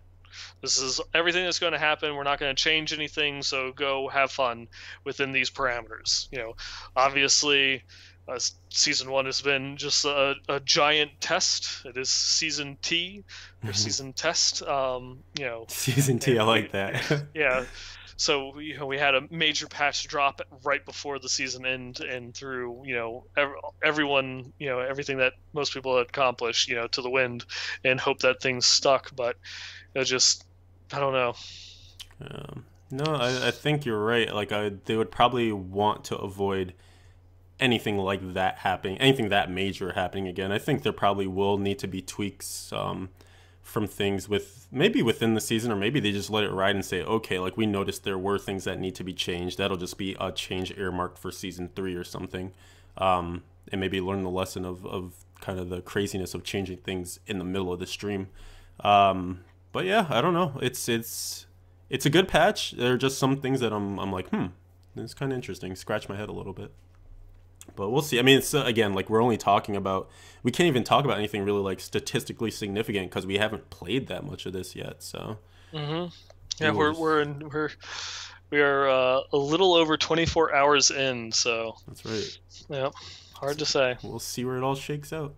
This is everything that's going to happen. We're not going to change anything, so go have fun within these parameters. Obviously, season 1 has been just a giant test. It is season T or Mm-hmm. season test. Season 2, I And like that. yeah. So we had a major patch drop right before the season end, and threw everyone everything that most people had accomplished to the wind, and hope that things stuck. But it just I don't know. No, I think you're right. Like, they would probably want to avoid anything like that happening, anything that major happening again. I think there probably will need to be tweaks from things with maybe within the season, or maybe they just let it ride and say, okay, like we noticed there were things that need to be changed. That'll just be a change earmarked for season 3 or something. and maybe learn the lesson of kind of the craziness of changing things in the middle of the stream. But yeah, I don't know. It's a good patch. There are just some things that I'm like, it's kind of interesting. Scratch my head a little bit. But we'll see. I mean, it's again, like, we're only talking about, we can't even talk about anything really like statistically significant because we haven't played that much of this yet. So yeah, we are a little over 24 hours in. So that's right. Yeah, hard to say. We'll see where it all shakes out.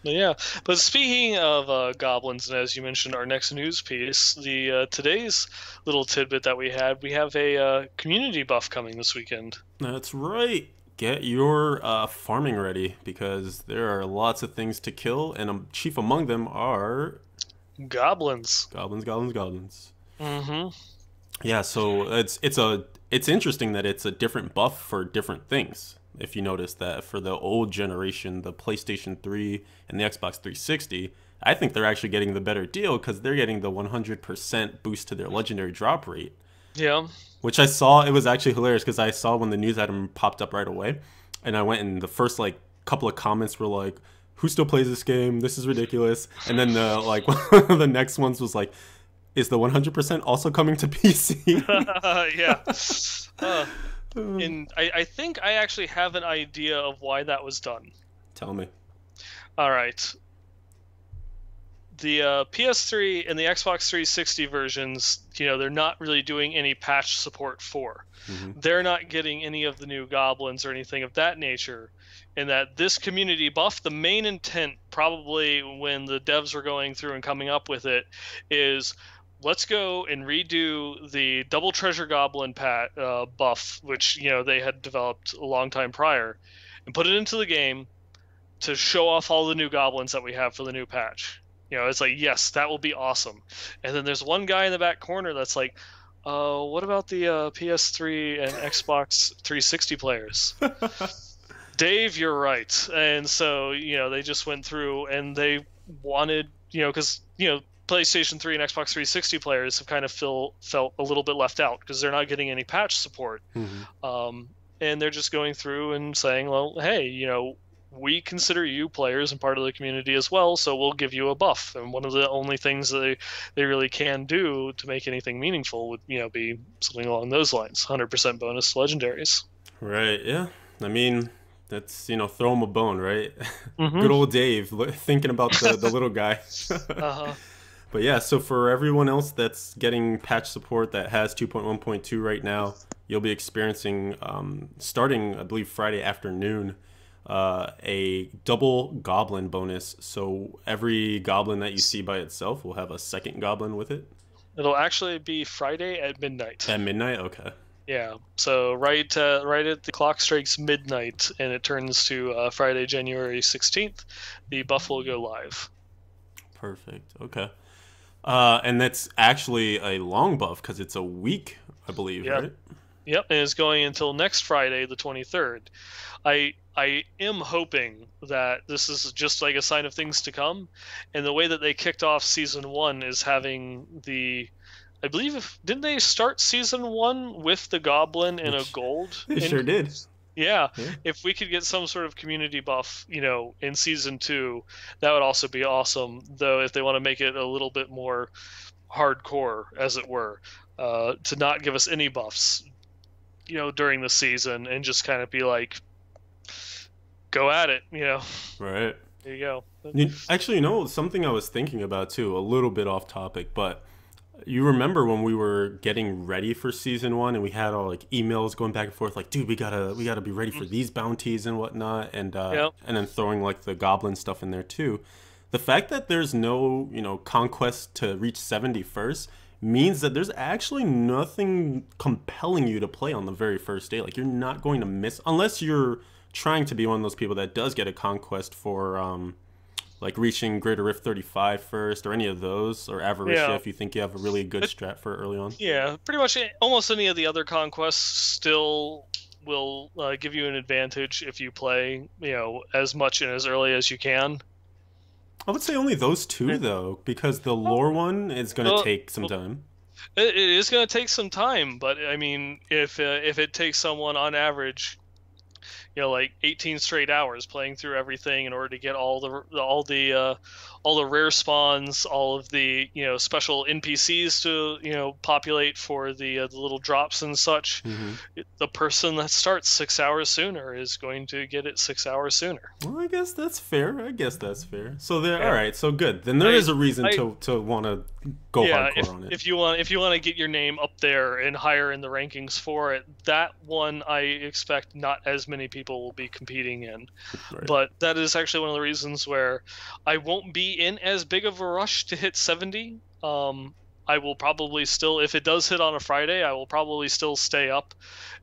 Yeah, but speaking of goblins, and as you mentioned, our next news piece, the today's little tidbit that we have a community buff coming this weekend. That's right. Get your farming ready because there are lots of things to kill, and chief among them are goblins. Goblins. Mm-hmm. Yeah, so it's interesting that it's a different buff for different things. If you notice that for the old generation, the PlayStation 3 and the Xbox 360, I think they're actually getting the better deal because they're getting the 100% boost to their legendary drop rate. Yeah. Which I saw, it was actually hilarious because I saw when the news item popped up right away, and I went and the first like couple of comments were like, "Who still plays this game? This is ridiculous." And then the like one of the next ones was like, "Is the 100% also coming to PC?" Yeah. And I think I actually have an idea of why that was done. Tell me. All right. The PS3 and the Xbox 360 versions, they're not really doing any patch support for. Mm-hmm. They're not getting any of the new goblins or anything of that nature. And that this community buff, the main intent, probably when the devs were going through and coming up with it, is let's go and redo the double treasure goblin buff, which they had developed a long time prior, and put it into the game to show off all the new goblins that we have for the new patch. It's like, yes, that will be awesome. And then there's one guy in the back corner that's like, what about the PS3 and Xbox 360 players? Dave, you're right. And so, they just went through and they wanted, because, PlayStation 3 and Xbox 360 players have kind of felt a little bit left out because they're not getting any patch support. Mm-hmm. And they're just going through and saying, well, hey, we consider you players and part of the community as well, so we'll give you a buff. And one of the only things they really can do to make anything meaningful would, be something along those lines. 100% bonus to legendaries. Right, yeah. I mean, that's, throw him a bone, right? Mm-hmm. Good old Dave, thinking about the little guy. Uh-huh. But yeah, so for everyone else that's getting patch support that has 2.1.2 right now, you'll be experiencing, starting, I believe, Friday afternoon, a double goblin bonus. So every goblin that you see by itself will have a second goblin with it. It'll actually be Friday at midnight. At midnight? Okay. Yeah. So right at the clock strikes midnight and it turns to Friday, January 16th, the buff will go live. Perfect. Okay. And that's actually a long buff because it's a week, I believe, right? Yep, and it's going until next Friday, the 23rd. I am hoping that this is just like a sign of things to come, and the way that they kicked off Season 1 is having I believe, didn't they start Season 1 with the Goblin and a gold? They sure did. Yeah, if we could get some sort of community buff, in Season 2, that would also be awesome, though if they want to make it a little bit more hardcore, as it were, to not give us any buffs, during the season, and just kind of be like, go at it, Right. There you go. Actually, something I was thinking about too, a little bit off topic, but you remember when we were getting ready for Season 1 and we had all like emails going back and forth, like, dude, we gotta be ready for these bounties and whatnot, and then throwing like the goblin stuff in there too. The fact that there's no, conquest to reach 71st means that there's actually nothing compelling you to play on the very first day. Like, you're not going to miss, unless you're trying to be one of those people that does get a conquest for like reaching Greater Rift 35 first, or any of those, or Avaricia if you think you have a really good strat for early on. Yeah, pretty much almost any of the other conquests still will give you an advantage if you play, as much and as early as you can. I would say only those two, though, because the lore one is going to take some time. It is going to take some time, but I mean, if it takes someone on average, like 18 straight hours playing through everything in order to get all the rare spawns, all of the special NPCs to populate for the little drops and such. Hmm. The person that starts 6 hours sooner is going to get it 6 hours sooner. Well, I guess that's fair. I guess that's fair. So there. All Yeah. right. So good. Then there is a reason I to want to go Yeah, hardcore on it. if you want to get your name up there and higher in the rankings for it, that one I expect not as many people will be competing in. Right. But that is actually one of the reasons where I won't be in as big of a rush to hit 70. I will probably still, if it does hit on a Friday, I will probably still stay up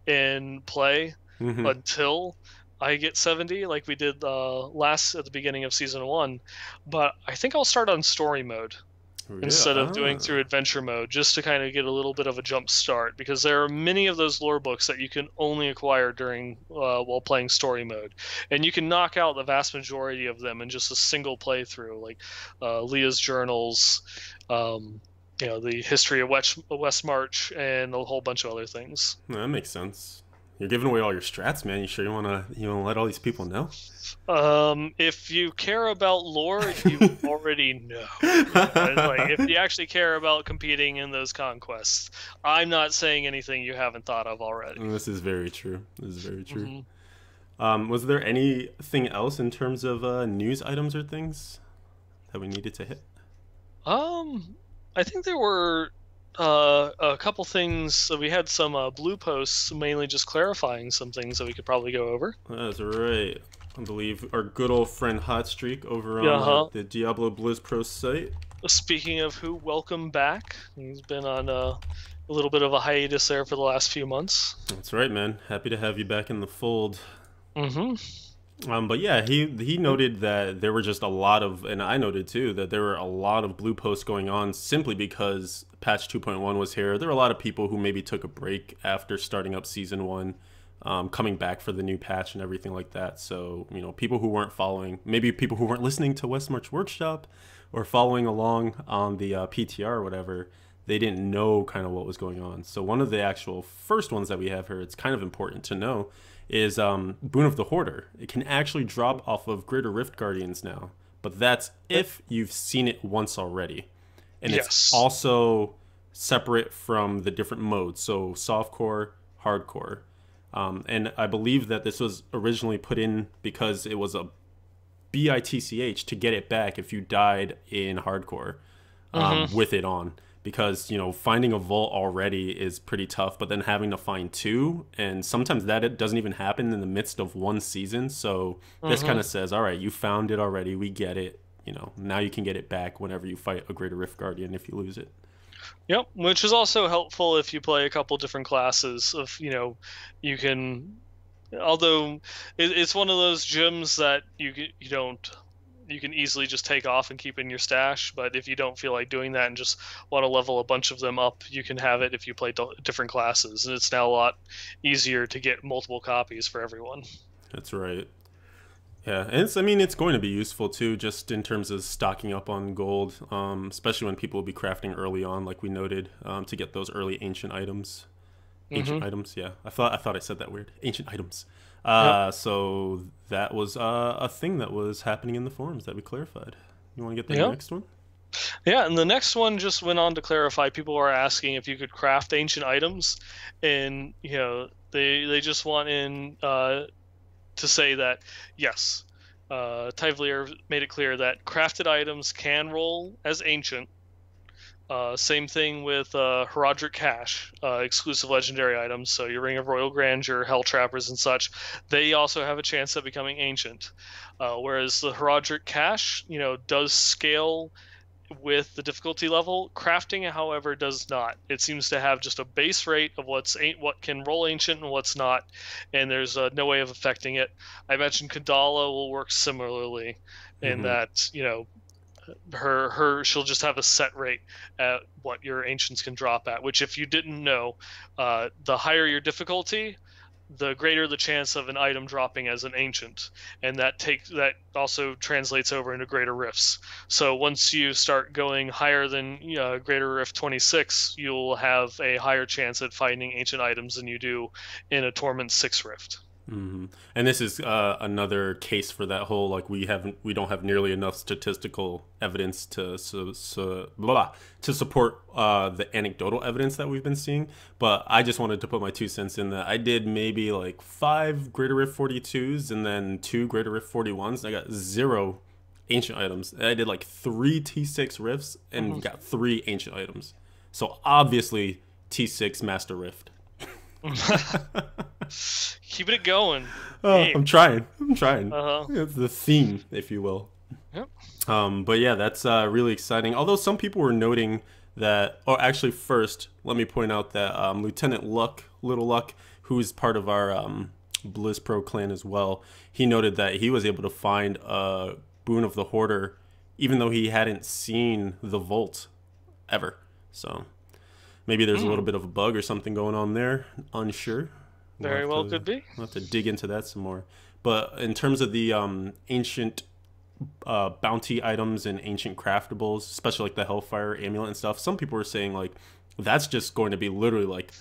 and play Hmm. until I get 70, like we did last at the beginning of season 1. But I think I'll start on story mode Yeah. instead of doing through adventure mode, just to kind of get a little bit of a jump start, because there are many of those lore books that you can only acquire during while playing story mode, and you can knock out the vast majority of them in just a single playthrough, like Leah's journals, the history of Westmarch, and a whole bunch of other things. No, that makes sense. You're giving away all your strats, man. You sure you wanna let all these people know? If you care about lore, you already know. Like, if you actually care about competing in those conquests, I'm not saying anything you haven't thought of already. This is very true. This is very true. Mm-hmm. Was there anything else in terms of news items or things that we needed to hit? I think there were a couple things. We had some blue posts, mainly just clarifying some things that we could probably go over. That's right. I believe our good old friend Hotstreak over on the Diablo Blizz Pro site. Speaking of who, welcome back. He's been on a little bit of a hiatus there for the last few months. That's right, man. Happy to have you back in the fold. Mm-hmm. But yeah, he noted that there were just a lot of, and I noted too, that there were a lot of blue posts going on simply because patch 2.1 was here. There were a lot of people who maybe took a break after starting up season 1, coming back for the new patch and everything like that. So, people who weren't following, maybe people who weren't listening to Westmarch Workshop or following along on the PTR or whatever, they didn't know kind of what was going on. So one of the actual first ones that we have here, it's kind of important to know, is Boon of the Hoarder. It can actually drop off of Greater Rift Guardians now, but that's if you've seen it once already. And it's also separate from the different modes, so softcore, hardcore. And I believe that this was originally put in because it was a BITCH to get it back if you died in hardcore with it on. Because, finding a vault already is pretty tough, but then having to find 2, and sometimes that it doesn't even happen in the midst of one season. So this kind of says, all right, you found it already, we get it. Now you can get it back whenever you fight a Greater Rift Guardian if you lose it. Yep, which is also helpful if you play a couple different classes of, you can, although it's one of those gems that you can easily just take off and keep in your stash, but if you don't feel like doing that and just want to level a bunch of them up, you can have it if you play different classes, and it's now a lot easier to get multiple copies for everyone. That's right. Yeah, and it's going to be useful too, just in terms of stocking up on gold, especially when people will be crafting early on, like we noted, to get those early ancient items. Ancient items, yeah. I thought I said that weird. Ancient items. So that was a thing that was happening in the forums that we clarified. You want to get the next one? Yeah, and the next one just went on to clarify. People are asking if you could craft ancient items, and they just want in to say that yes, Tyvlier made it clear that crafted items can roll as ancient. Same thing with Herodric Cache, exclusive legendary items. So your Ring of Royal Grandeur, Hell Trappers, and such, they also have a chance at becoming ancient. Whereas the Herodric Cache, does scale with the difficulty level. Crafting, however, does not. It seems to have just a base rate of what can roll ancient and what's not, and there's no way of affecting it. I mentioned Kadala will work similarly in that she'll just have a set rate at what your ancients can drop at, which, if you didn't know, the higher your difficulty, the greater the chance of an item dropping as an ancient, and that also translates over into greater rifts. So once you start going higher than greater rift 26, you'll have a higher chance at finding ancient items than you do in a torment 6 rift. And this is another case for that whole like we don't have nearly enough statistical evidence to support the anecdotal evidence that we've been seeing. But I just wanted to put my 2 cents in that I did maybe like 5 Greater Rift 42s and then 2 Greater Rift 41s. I got 0 ancient items. I did like 3 T6 rifts and got 3 ancient items. So obviously T6 Master Rift. Keeping it going. Hey. I'm trying. Uh-huh. It's the theme, if you will. Yep. But yeah, that's really exciting. Although some people were noting that, or actually first, let me point out that Lieutenant Luck, Little Luck, who's part of our Blizz Pro clan as well, he noted that he was able to find a Boon of the Hoarder, even though he hadn't seen the Vault ever. So maybe there's a little bit of a bug or something going on there. Unsure. Very well could be. We'll have to dig into that some more. But in terms of the ancient bounty items and ancient craftables, especially like the Hellfire Amulet and stuff, some people were saying like that's just going to be literally like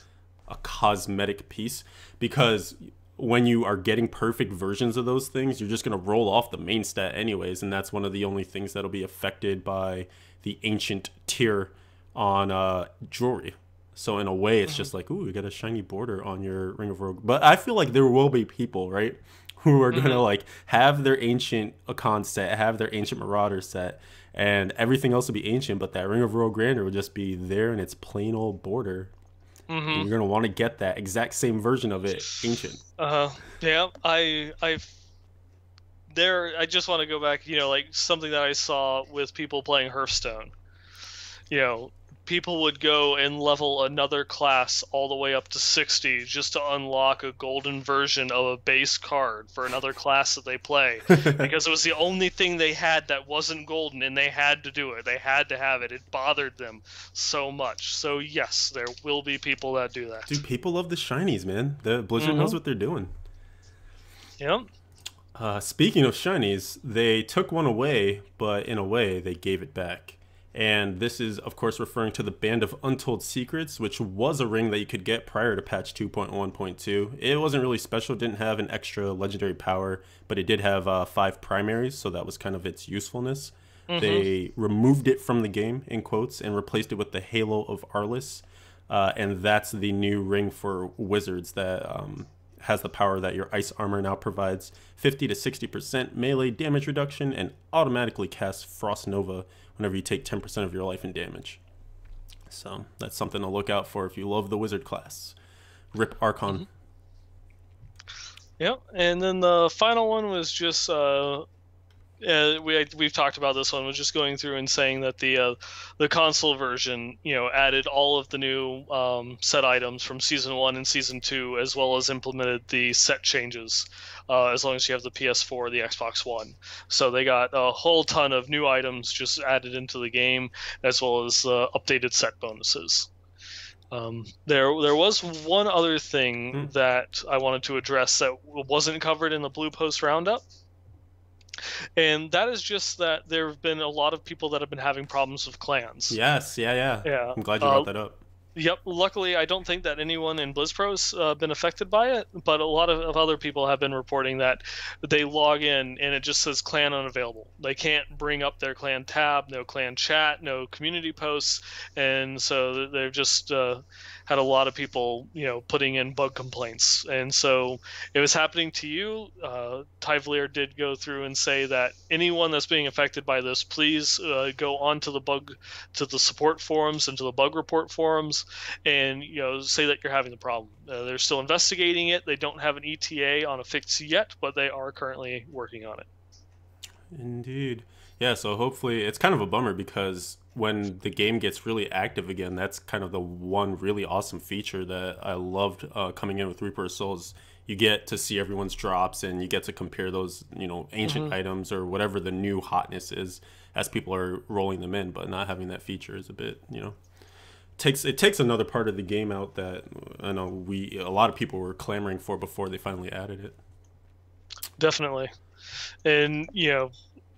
a cosmetic piece, because when you are getting perfect versions of those things, you're just going to roll off the main stat anyways, and that's one of the only things that'll be affected by the ancient tier on jewelry. So in a way, it's just like, ooh, you got a shiny border on your Ring of Rogue. But I feel like there will be people, right, who are going to like have their ancient Akon set, have their ancient Marauder set, and everything else will be ancient, but that Ring of Rogue Grander will just be there in its plain old border. And you're going to want to get that exact same version of it ancient. Yeah, I just want to go back, like something that I saw with people playing Hearthstone. People would go and level another class all the way up to 60 just to unlock a golden version of a base card for another class that they play, because it was the only thing they had that wasn't golden, and they had to do it. They had to have it. It bothered them so much. So yes, there will be people that do that. Dude, people love the shinies, man. The Blizzard knows what they're doing. Yep. Speaking of shinies, they took one away, but in a way, they gave it back. And this is, of course, referring to the Band of Untold Secrets, which was a ring that you could get prior to patch 2.1.2. It wasn't really special, didn't have an extra legendary power, but it did have 5 primaries, so that was kind of its usefulness. They removed it from the game, in quotes, and replaced it with the Halo of Arliss. And that's the new ring for wizards that has the power that your ice armor now provides 50 to 60% melee damage reduction and automatically casts Frost Nova whenever you take 10% of your life in damage. So that's something to look out for if you love the wizard class. Rip Archon. Yep, and then the final one was just we've talked about this one. Was just going through and saying that the console version, added all of the new set items from season 1 and season 2, as well as implemented the set changes. As long as you have the PS4 or the Xbox One. So they got a whole ton of new items just added into the game, as well as updated set bonuses. There was one other thing that I wanted to address that wasn't covered in the Blue Post Roundup. And that is just that there have been a lot of people that have been having problems with clans. Yes, yeah. I'm glad you brought that up. Yep. Luckily, I don't think that anyone in BlizzPro's been affected by it, but a lot of other people have been reporting that they log in and it just says clan unavailable. They can't bring up their clan tab, no clan chat, no community posts, and so they've just had a lot of people, putting in bug complaints. And so it was happening to you. Tyvlier did go through and say that anyone that's being affected by this, please go on to the support forums and to the bug report forums, and say that you're having the problem. They're still investigating it. They don't have an ETA on a fix yet, but they are currently working on it. Indeed. Yeah, so hopefully it's kind of a bummer, because when the game gets really active again, that's kind of the one really awesome feature that I loved coming in with Reaper of Souls. You get to see everyone's drops, and you get to compare those, ancient items or whatever the new hotness is as people are rolling them in. But not having that feature is a bit, it takes another part of the game out that I know a lot of people were clamoring for before they finally added it. Definitely. And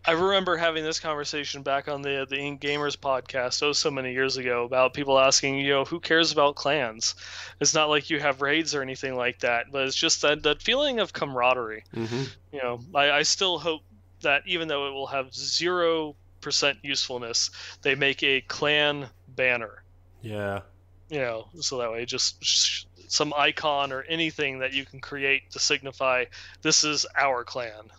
I remember having this conversation back on the Ink Gamers podcast, so many years ago, about people asking, who cares about clans? It's not like you have raids or anything like that, but it's just that feeling of camaraderie. Mm-hmm. I still hope that even though it will have 0% usefulness, they make a clan banner. Yeah. So that way just some icon or anything that you can create to signify this is our clan.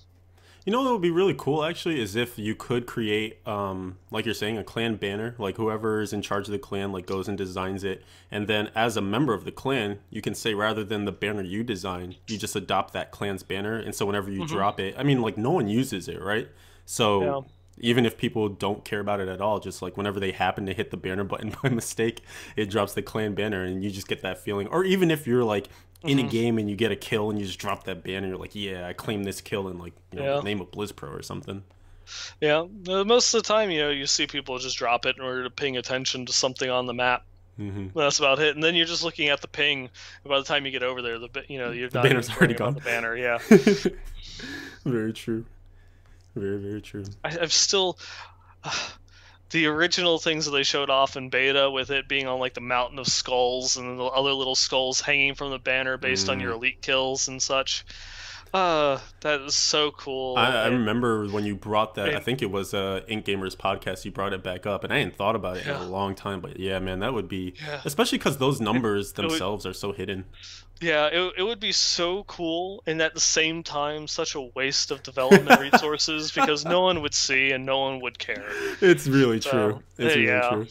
You know what would be really cool, actually, is if you could create, like you're saying, a clan banner. Like, whoever is in charge of the clan, like, goes and designs it. And then, as a member of the clan, you can say, rather than the banner you design, you just adopt that clan's banner. And so whenever you drop it, I mean, like, no one uses it, right? So even if people don't care about it at all, just, like, whenever they happen to hit the banner button by mistake, it drops the clan banner, and you just get that feeling. Or even if you're, like, in a game and you get a kill and you just drop that banner, you're like, yeah, I claim this kill in, like, the name of BlizzPro or something. Yeah, most of the time, you see people just drop it in order to ping attention to something on the map. That's about it. And then you're just looking at the ping. And by the time you get over there, you're the banner's already gone. The banner, yeah. Very true. Very, very true. I've still. The original things that they showed off in beta, with it being on like the mountain of skulls and the other little skulls hanging from the banner based on your elite kills and such. That is so cool. I remember when you brought that, I think it was Ink Gamers podcast, you brought it back up, and I hadn't thought about it in a long time, but yeah, man, that would be, especially because those numbers themselves are so hidden. Yeah, it would be so cool, and at the same time, such a waste of development resources, because no one would see and no one would care. It's really true. It's really true.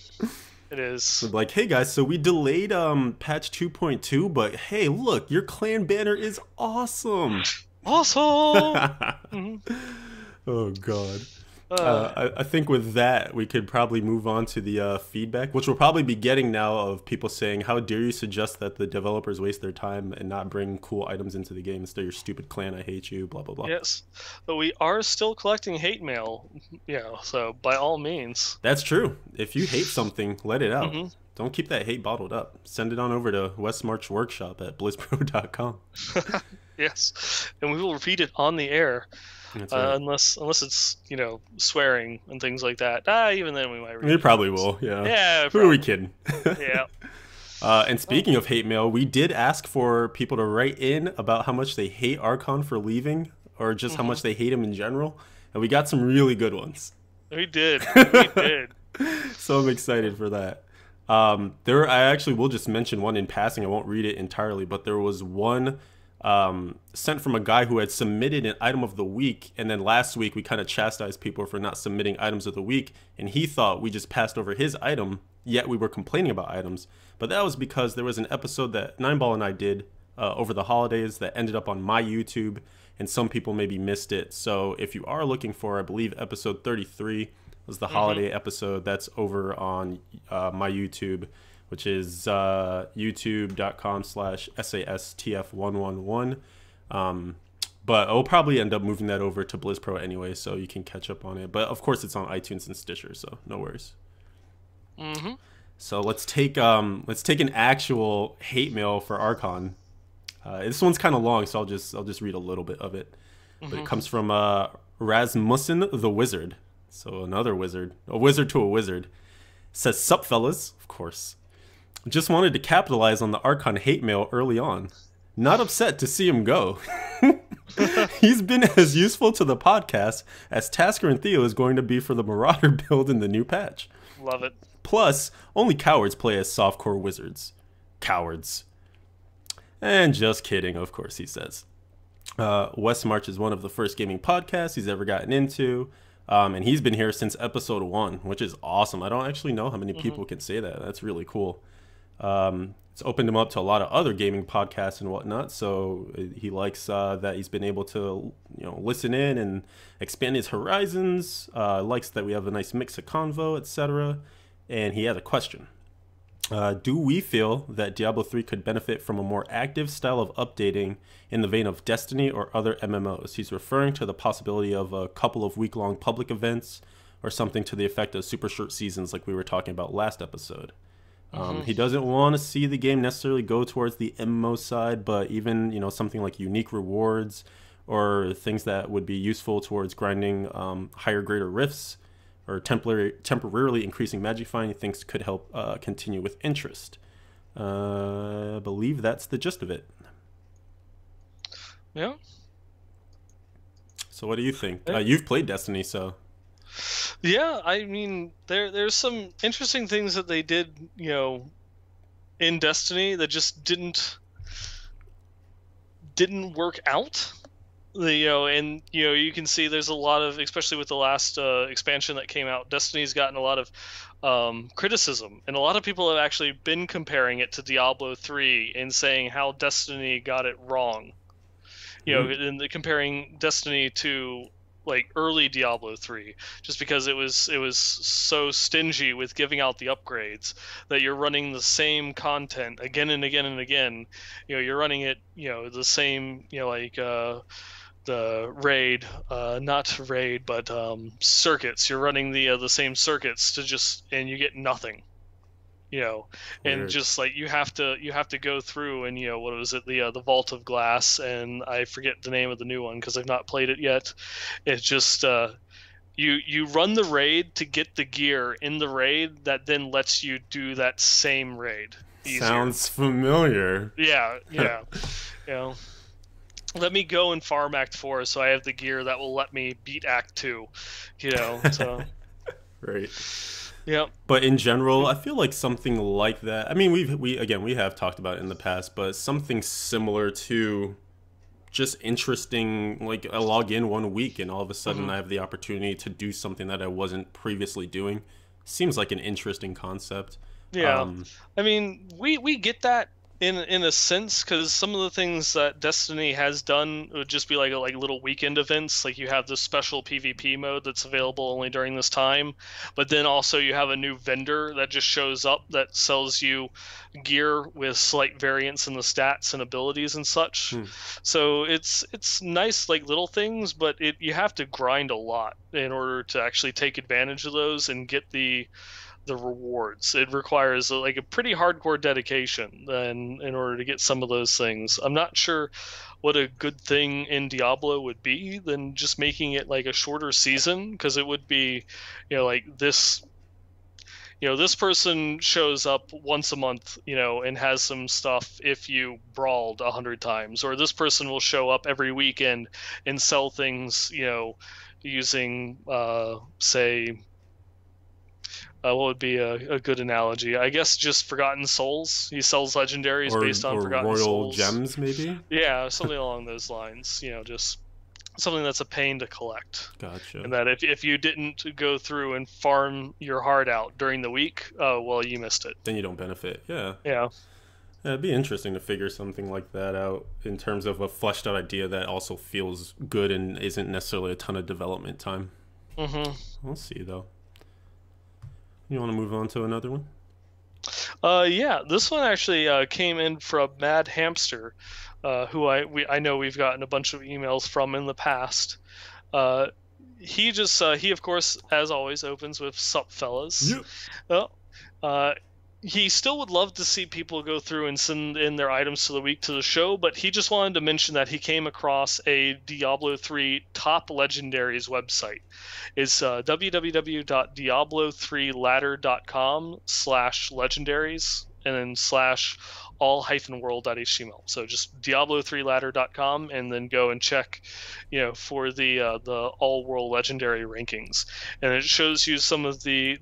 It is. Like, hey guys, so we delayed patch 2.2, but hey, look, your clan banner is awesome. Awesome! Oh, God. I think with that, we could probably move on to the feedback, which we'll probably be getting now, of people saying, how dare you suggest that the developers waste their time and not bring cool items into the game instead of your stupid clan, I hate you, blah, blah, blah. Yes, but we are still collecting hate mail, so by all means. That's true. If you hate something, let it out. Don't keep that hate bottled up. Send it on over to Westmarch Workshop at blizzpro.com. Yes, and we will repeat it on the air. Right. Unless it's swearing and things like that. Even then we might. We probably will. Yeah. Yeah. Who are we kidding? Yeah. And speaking of hate mail, we did ask for people to write in about how much they hate Archon for leaving, or just how much they hate him in general, and we got some really good ones. We did. We did. So I'm excited for that. I actually will just mention one in passing. I won't read it entirely, but there was one sent from a guy who had submitted an item of the week, and then last week we kind of chastised people for not submitting items of the week, and he thought we just passed over his item, yet we were complaining about items. But that was because there was an episode that Nineball and I did over the holidays that ended up on my YouTube, and some people maybe missed it. So if you are looking for, I believe episode 33 was the holiday episode, that's over on my YouTube, which is youtube.com/SASTF111. But I'll probably end up moving that over to BlizzPro anyway, so you can catch up on it. But of course, it's on iTunes and Stitcher, so no worries. So let's take an actual hate mail for Archon. This one's kind of long, so I'll just read a little bit of it. But it comes from Rasmussen the Wizard. So another wizard, a wizard to a wizard. Says, "Sup fellas," of course. "Just wanted to capitalize on the Archon hate mail early on. Not upset to see him go. He's been as useful to the podcast as Tasker and Theo is going to be for the Marauder build in the new patch. Love it. Plus, only cowards play as softcore wizards. Cowards. And just kidding, of course," he says. Westmarch is one of the first gaming podcasts he's ever gotten into. And he's been here since episode 1, which is awesome. I don't actually know how many people can say that. That's really cool. It's opened him up to a lot of other gaming podcasts and whatnot. So he likes that he's been able to, listen in and expand his horizons. Likes that we have a nice mix of convo, etc. And he has a question. Do we feel that Diablo 3 could benefit from a more active style of updating in the vein of Destiny or other MMOs? He's referring to the possibility of a couple of week-long public events or something to the effect of super short seasons like we were talking about last episode. He doesn't want to see the game necessarily go towards the MMO side, but even, something like unique rewards or things that would be useful towards grinding higher greater rifts, or temporarily increasing magic find, he thinks could help continue with interest. I believe that's the gist of it. Yeah. So what do you think? You've played Destiny, so. Yeah, I mean, there's some interesting things that they did, in Destiny that just didn't work out. And you can see there's a lot of, especially with the last expansion that came out, Destiny's gotten a lot of criticism, and a lot of people have actually been comparing it to Diablo 3 and saying how Destiny got it wrong. And comparing Destiny to like early Diablo 3, just because it was so stingy with giving out the upgrades that you're running the same content again and again and again. You're running it, the same, the raid, not raid, but circuits. You're running the same circuits and you get nothing. And just like you have to go through and what was it, the Vault of Glass, and I forget the name of the new one because I've not played it yet. It's just you run the raid to get the gear in the raid that then lets you do that same raid easier. Sounds familiar. Yeah. Let me go and farm Act 4 so I have the gear that will let me beat Act 2. So right. Yeah. But in general, I feel like something like that. I mean, we have talked about it in the past, but something similar to just interesting, like I log in 1 week and all of a sudden I have the opportunity to do something that I wasn't previously doing. Seems like an interesting concept. Yeah. I mean, we get that in a sense, because some of the things that Destiny has done would just be like little weekend events. Like you have this special PvP mode that's available only during this time, but then also you have a new vendor that just shows up that sells you gear with slight variants in the stats and abilities and such. So it's nice, like little things, but you have to grind a lot in order to actually take advantage of those and get the rewards. It requires a pretty hardcore dedication in order to get some of those things. I'm not sure what a good thing in Diablo would be than just making it like a shorter season, because it would be, this person shows up once a month, and has some stuff if you brawled 100 times, or this person will show up every weekend and sell things, using, say, what would be a good analogy? I guess just Forgotten Souls. He sells legendaries based on Forgotten Royal Souls. Gems, maybe? Yeah, something along those lines. Just something that's a pain to collect. Gotcha. And that if you didn't go through and farm your heart out during the week, well, you missed it. Then you don't benefit. Yeah. Yeah. It'd be interesting to figure something like that out in terms of a fleshed out idea that also feels good and isn't necessarily a ton of development time. We'll see, though. You want to move on to another one? Yeah, this one actually came in from Mad Hamster, who I know we've gotten a bunch of emails from in the past. He of course, as always, opens with "Sup, fellas." Yep. He still would love to see people go through and send in their items to the week to the show, but he just wanted to mention that he came across a Diablo 3 top legendaries website. It's www.diablo3ladder.com/legendaries and then /all-world.html. So just diablo3ladder.com, and then go and check, for the all-world legendary rankings, and it shows you some of the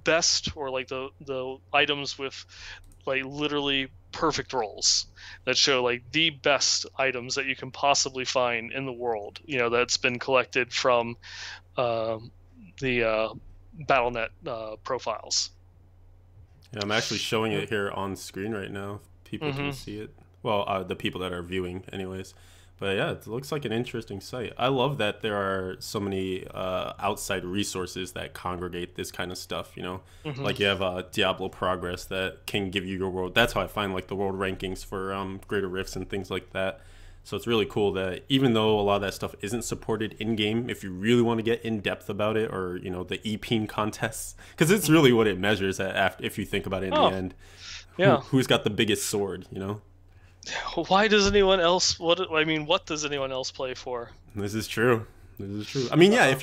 best, or like the items with like literally perfect rolls that show like the best items that you can possibly find in the world, that's been collected from the BattleNet profiles. Yeah, I'm actually showing it here on screen right now. People can see it. Well, the people that are viewing anyways. But yeah, it looks like an interesting site. I love that there are so many outside resources that congregate this kind of stuff, Like you have Diablo Progress that can give you your world. That's how I find like the world rankings for Greater Rifts and things like that. So it's really cool that even though a lot of that stuff isn't supported in-game, if you really want to get in-depth about it, or, the EP contests, because it's really what it measures at, if you think about it in the end. Yeah. Who's got the biggest sword, Why does anyone else? What does anyone else play for? This is true. This is true. I mean, yeah. Uh, If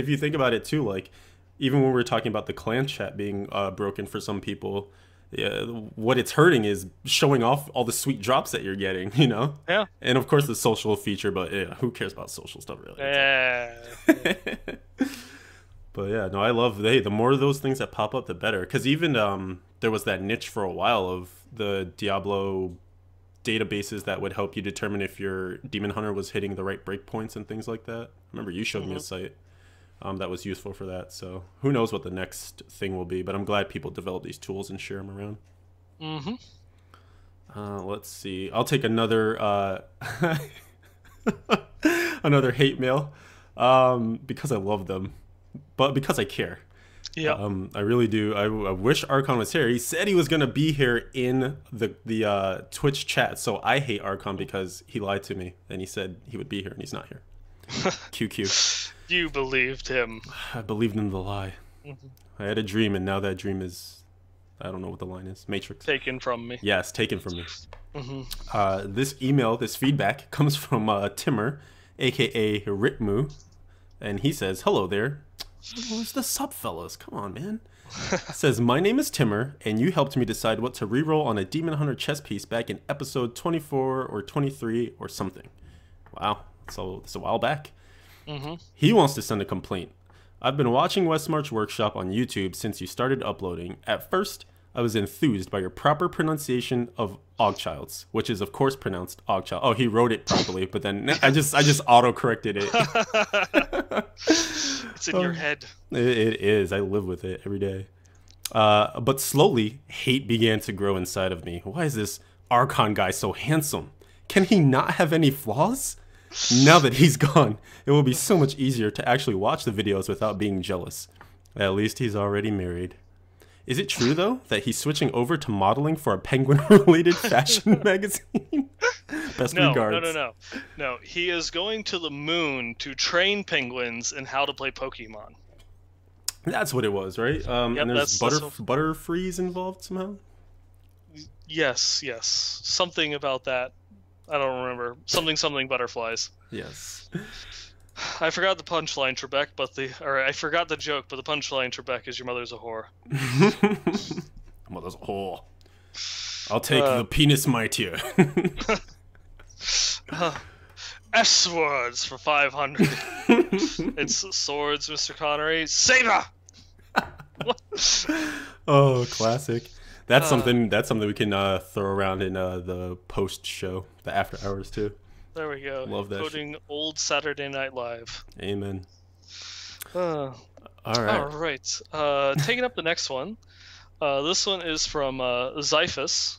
you think about it too, like even when we're talking about the clan chat being broken for some people, yeah, what it's hurting is showing off all the sweet drops that you're getting, you know. yeah. And of course the social feature, but yeah, who cares about social stuff really? Yeah. But yeah, no, I love the more of those things that pop up, the better. Because even there was that niche for a while of the Diablo databases that would help you determine if your demon hunter was hitting the right breakpoints and things like that. I remember you showed me a site that was useful for that. So who knows what the next thing will be? But I'm glad people develop these tools and share them around. Mm-hmm. Let's see. I'll take another another hate mail because I love them, but because I care. Yeah. I really do. I wish Archon was here. He said he was gonna be here in the Twitch chat. So I hate Archon because he lied to me and he said he would be here and he's not here. QQ. You believed him. I believed in the lie. Mm-hmm. I had a dream and now that dream is, I don't know what the line is. Matrix. Taken from me. Yes, taken from me. Mm-hmm. This email, this feedback comes from Timmer, aka Ritmu, and he says, "Hello there. Where's the sup, fellas? Come on, man." Says, "My name is Timmer, and you helped me decide what to reroll on a Demon Hunter chess piece back in episode 24 or 23 or something." Wow, so it's a while back. Mm-hmm. He wants to send a complaint. "I've been watching Westmarch Workshop on YouTube since you started uploading. At first, I was enthused by your proper pronunciation of Ogchilds, which is of course pronounced Ogchild." Oh, he wrote it properly, but then I just auto corrected it. It's in your head. It is. I live with it every day. But slowly, hate began to grow inside of me. Why is this Archon guy so handsome? Can he not have any flaws? Now that he's gone, it will be so much easier to actually watch the videos without being jealous. At least he's already married. Is it true, though, that he's switching over to modeling for a penguin-related fashion magazine? Best regards. No, he is going to the moon to train penguins in how to play Pokemon. That's what it was, right? And there's Butterfreeze involved somehow? Yes. Something about that. I don't remember. Something butterflies. Yes. I forgot the punchline, Trebek, I forgot the joke, but the punchline, Trebek, is your mother's a whore. Mother's a whore. I'll take the penis mightier. S words for 500. It's swords, Mr. Connery. Saber! Oh, classic. That's something we can throw around in the post show, the after hours too. There we go. Love that. Quoting old Saturday Night Live. Amen. All right. Taking up the next one. This one is from Zyphus.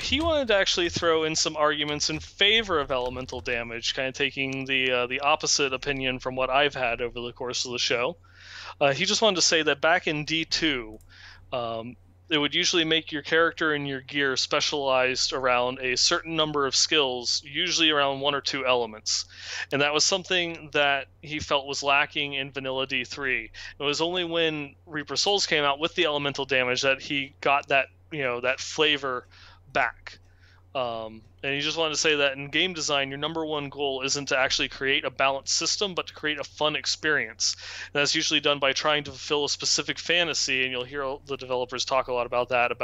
He wanted to actually throw in some arguments in favor of elemental damage, kind of taking the opposite opinion from what I've had over the course of the show. He just wanted to say that back in D2, it would usually make your character and your gear specialized around a certain number of skills, usually around one or two elements. And that was something that he felt was lacking in Vanilla D3. It was only when Reaper Souls came out with the elemental damage that he got that, that flavor back. And he just wanted to say that in game design, your number one goal isn't to actually create a balanced system, but to create a fun experience. And that's usually done by trying to fulfill a specific fantasy, and you'll hear the developers talk a lot about that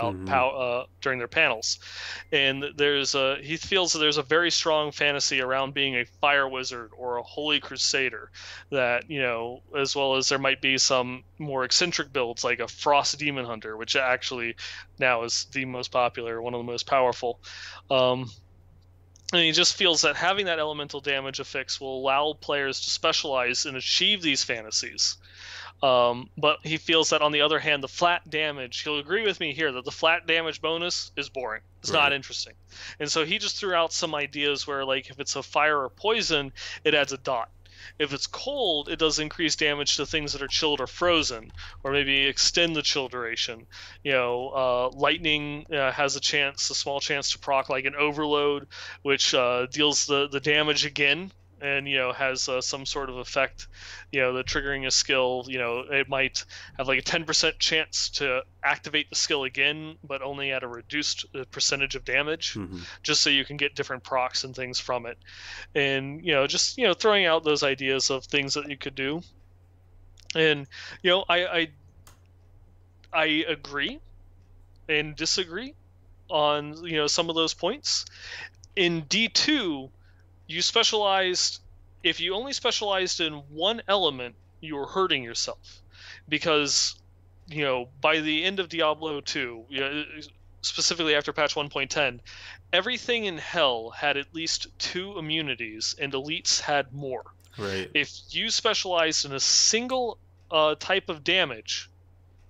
during their panels. And he feels that there's a very strong fantasy around being a fire wizard or a holy crusader, that, as well as there might be some more eccentric builds like a frost demon hunter, which actually now is the most popular, one of the most powerful. And he just feels that having that elemental damage affix will allow players to specialize and achieve these fantasies. But he feels that, on the other hand, the flat damage, he'll agree with me here, that the flat damage bonus is boring. It's not interesting. And so he just threw out some ideas where, like, if it's a fire or poison, it adds a dot. If it's cold, it does increase damage to things that are chilled or frozen, or maybe extend the chill duration. Lightning has a small chance to proc like an overload, which deals the damage again and has some sort of effect, the triggering a skill, it might have like a 10% chance to activate the skill again, but only at a reduced percentage of damage, Hmm. just so you can get different procs and things from it. And just throwing out those ideas of things that you could do. And I agree and disagree on some of those points. In D2, you specialized. If you only specialized in one element, you were hurting yourself, because by the end of Diablo 2, specifically after patch 1.10, everything in hell had at least 2 immunities, and elites had more. Right. If you specialized in a single type of damage,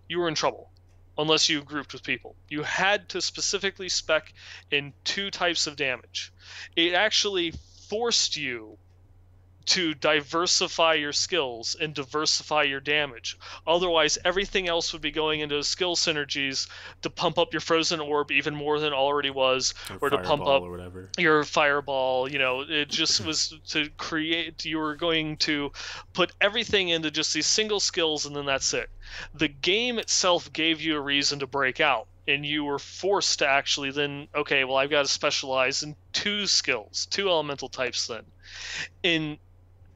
you were in trouble, unless you grouped with people. You had to specifically spec in 2 types of damage. It actually forced you to diversify your skills and diversify your damage. Otherwise, everything else would be going into skill synergies to pump up your frozen orb even more than it already was, or to pump up or whatever. your fireball. It just was to create. You were going to put everything into just these single skills, and then that's it. The game itself gave you a reason to break out, and you were forced to actually then, okay, well, I've got to specialize in 2 skills, 2 elemental types then. In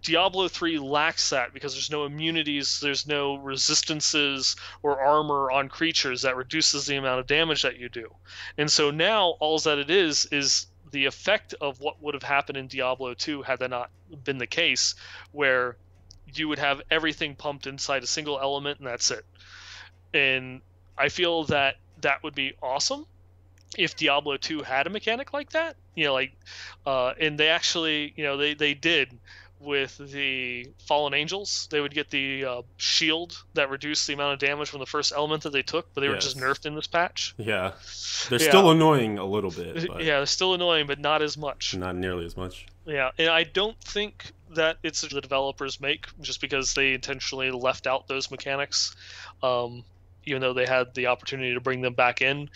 Diablo 3 lacks that, because there's no immunities, there's no resistances or armor on creatures that reduces the amount of damage that you do. And so now all that it is the effect of what would have happened in Diablo 2 had that not been the case, where you would have everything pumped inside a single element and that's it. And I feel that that would be awesome if Diablo 2 had a mechanic like that. And they actually, they did with the Fallen Angels. They would get the shield that reduced the amount of damage from the first element that they took, but they were just nerfed in this patch. Yeah. They're still annoying a little bit. But yeah, they're still annoying, but not as much. Not nearly as much. Yeah, and I don't think that it's the developers make, just because they intentionally left out those mechanics, even though they had the opportunity to bring them back in.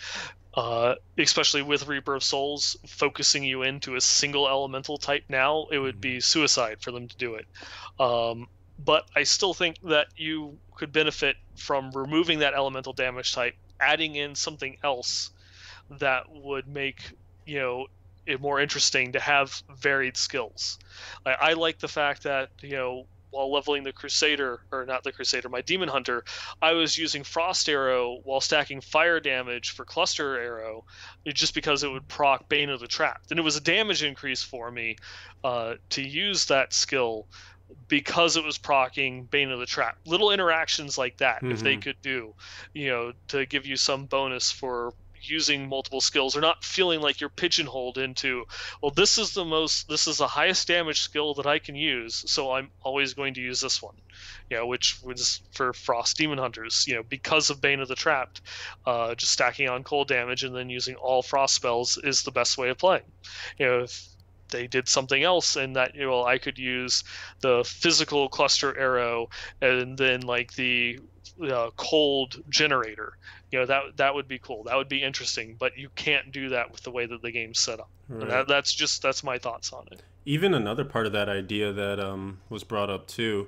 Especially with Reaper of Souls focusing you into a single elemental type now, it would be suicide for them to do it. But I still think that you could benefit from removing that elemental damage type, adding in something else that would make it more interesting to have varied skills. I like the fact that while leveling the Crusader, or not the Crusader, my Demon Hunter, I was using Frost Arrow while stacking fire damage for Cluster Arrow, just because it would proc Bane of the Trapped. And it was a damage increase for me to use that skill, because it was proccing Bane of the Trap. Little interactions like that, if they could do, to give you some bonus for using multiple skills, or not feeling like you're pigeonholed into, well, this is the highest damage skill that I can use, so I'm always going to use this one. Which was for Frost Demon Hunters, because of Bane of the Trapped, just stacking on cold damage and then using all Frost spells is the best way of playing. If they did something else, and that I could use the physical Cluster Arrow and then like the cold generator, that would be cool. That would be interesting, but you can't do that with the way that the game's set up. Right. And that's my thoughts on it. Even another part of that idea that was brought up too,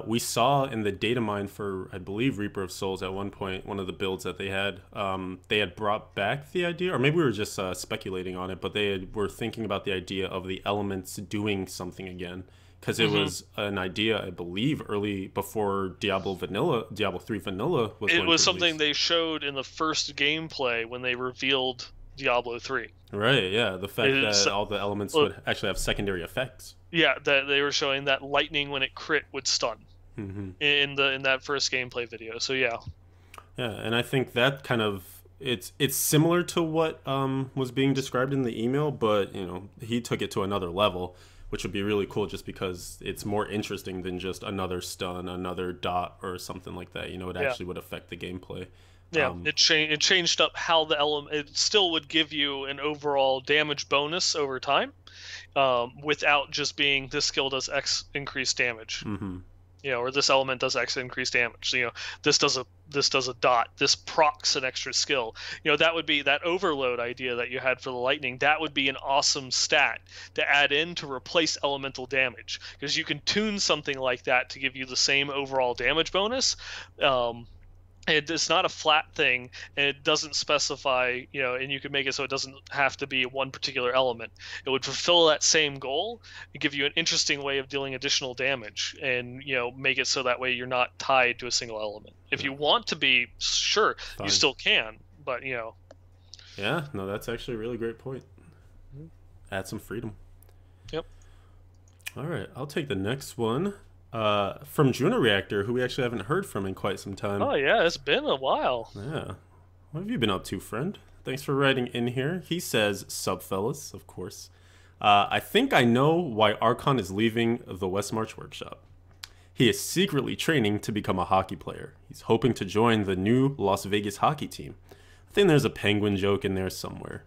we saw in the data mine for, I believe, Reaper of Souls at one point, one of the builds that they had brought back the idea, or maybe we were just speculating on it, but were thinking about the idea of the elements doing something again. Because it was an idea, I believe, early before Diablo 3 Vanilla was. It was something they showed in the first gameplay when they revealed Diablo 3. Right, yeah. The fact that all the elements would actually have secondary effects. Yeah, that they were showing that lightning, when it crit, would stun in that first gameplay video. So yeah. Yeah, and I think that kind of it's similar to what was being described in the email, but he took it to another level, which would be really cool, just because it's more interesting than just another stun, another dot, or something like that. It actually would affect the gameplay. Yeah, it changed up how the element. It still would give you an overall damage bonus over time, without just being this skill does X increased damage. Or this element does X increased damage. This does a dot. This procs an extra skill. That would be that overload idea that you had for the lightning. That would be an awesome stat to add in to replace elemental damage, because you can tune something like that to give you the same overall damage bonus. It's not a flat thing, and it doesn't specify, and you can make it so it doesn't have to be one particular element. It would fulfill that same goal and give you an interesting way of dealing additional damage, and make it so that way you're not tied to a single element. If you want to be, sure, Fine. you still can, but Yeah, no, that's actually a really great point. Add some freedom. Yep. All right, I'll take the next one. From Juno Reactor, who we actually haven't heard from in quite some time. Oh yeah, it's been a while. Yeah. What have you been up to, friend? Thanks for writing in here. He says, "Sub fellas, of course. I think I know why Archon is leaving the Westmarch workshop. He is secretly training to become a hockey player. He's hoping to join the new Las Vegas hockey team. I think there's a penguin joke in there somewhere.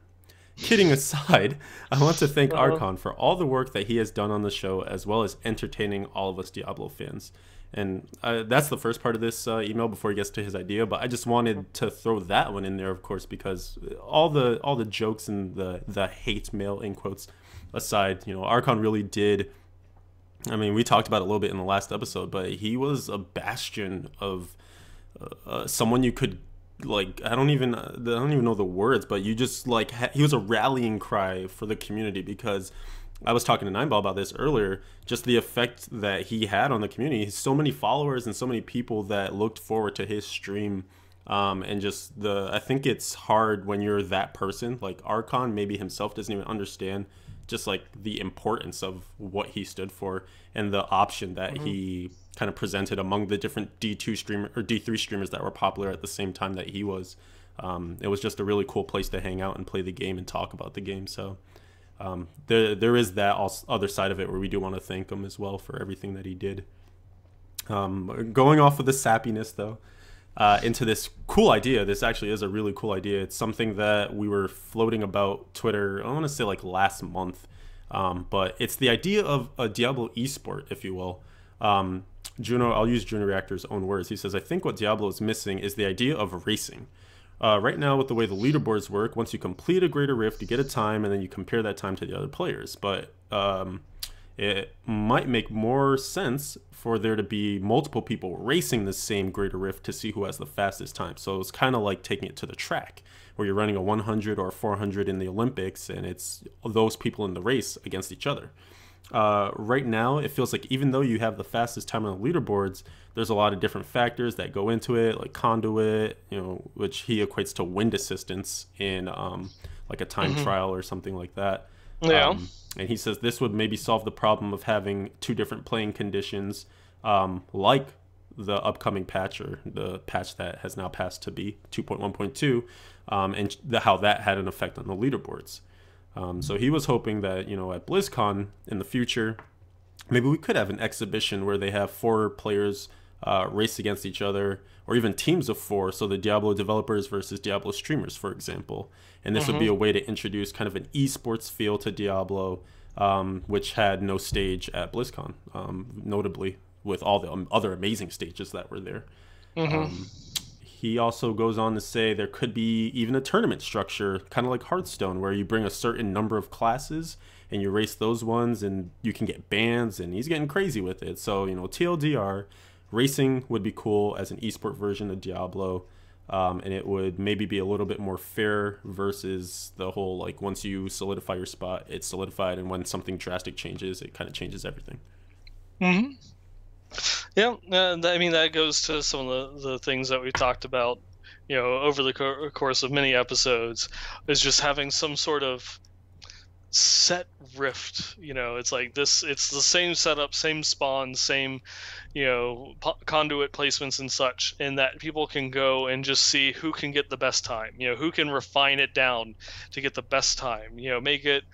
Kidding aside, I want to thank Archon for all the work that he has done on the show, as well as entertaining all of us Diablo fans." And that's the first part of this email before he gets to his idea. But I just wanted to throw that one in there, of course, because all the jokes and the hate mail in quotes aside, Archon really did. I mean, we talked about it a little bit in the last episode, but he was a bastion of someone you could, like, I don't even know the words, but you just like he was a rallying cry for the community, because I was talking to Nineball about this earlier, just the effect that he had on the community. So many followers and so many people that looked forward to his stream, and just I think it's hard when you're that person. Like Archon maybe himself doesn't even understand just like the importance of what he stood for and the option that he kind of presented among the different D2 streamer or D3 streamers that were popular at the same time that he was. It was just a really cool place to hang out and play the game and talk about the game. So there is that other side of it where we do want to thank him as well for everything that he did. Going off of the sappiness though, into this cool idea. This actually is a really cool idea. It's something that we were floating about Twitter, I want to say like last month, but it's the idea of a Diablo esport, if you will. Juno, I'll use Juno Reactor's own words. He says, "I think what Diablo is missing is the idea of racing. Right now, with the way the leaderboards work, once you complete a greater rift, you get a time, and then you compare that time to the other players. But it might make more sense for there to be multiple people racing the same greater rift to see who has the fastest time. So it's kind of like taking it to the track, where you're running a 100 or a 400 in the Olympics, and it's those people in the race against each other. Right now, it feels like even though you have the fastest time on the leaderboards, there's a lot of different factors that go into it, like conduit, which he equates to wind assistance in like a time trial or something like that. Yeah. And he says this would maybe solve the problem of having two different playing conditions, like the upcoming patch, or the patch that has now passed to be 2.1.2, and how that had an effect on the leaderboards. So he was hoping that, at BlizzCon in the future, maybe we could have an exhibition where they have 4 players race against each other, or even teams of 4, so the Diablo developers versus Diablo streamers, for example. And this would be a way to introduce kind of an esports feel to Diablo, which had no stage at BlizzCon, notably with all the other amazing stages that were there. He also goes on to say there could be even a tournament structure, kind of like Hearthstone, where you bring a certain number of classes and you race those ones, and you can get bans, and he's getting crazy with it. So, TLDR, racing would be cool as an esport version of Diablo, and it would maybe be a little bit more fair versus the whole, like, once you solidify your spot, it's solidified, and when something drastic changes, it kind of changes everything. Yeah, I mean, that goes to some of the things that we talked about, over the course of many episodes, is just having some sort of set rift. It's like this, it's the same setup, same spawn, same, conduit placements and such, and that people can go and just see who can get the best time, who can refine it down to get the best time, make it,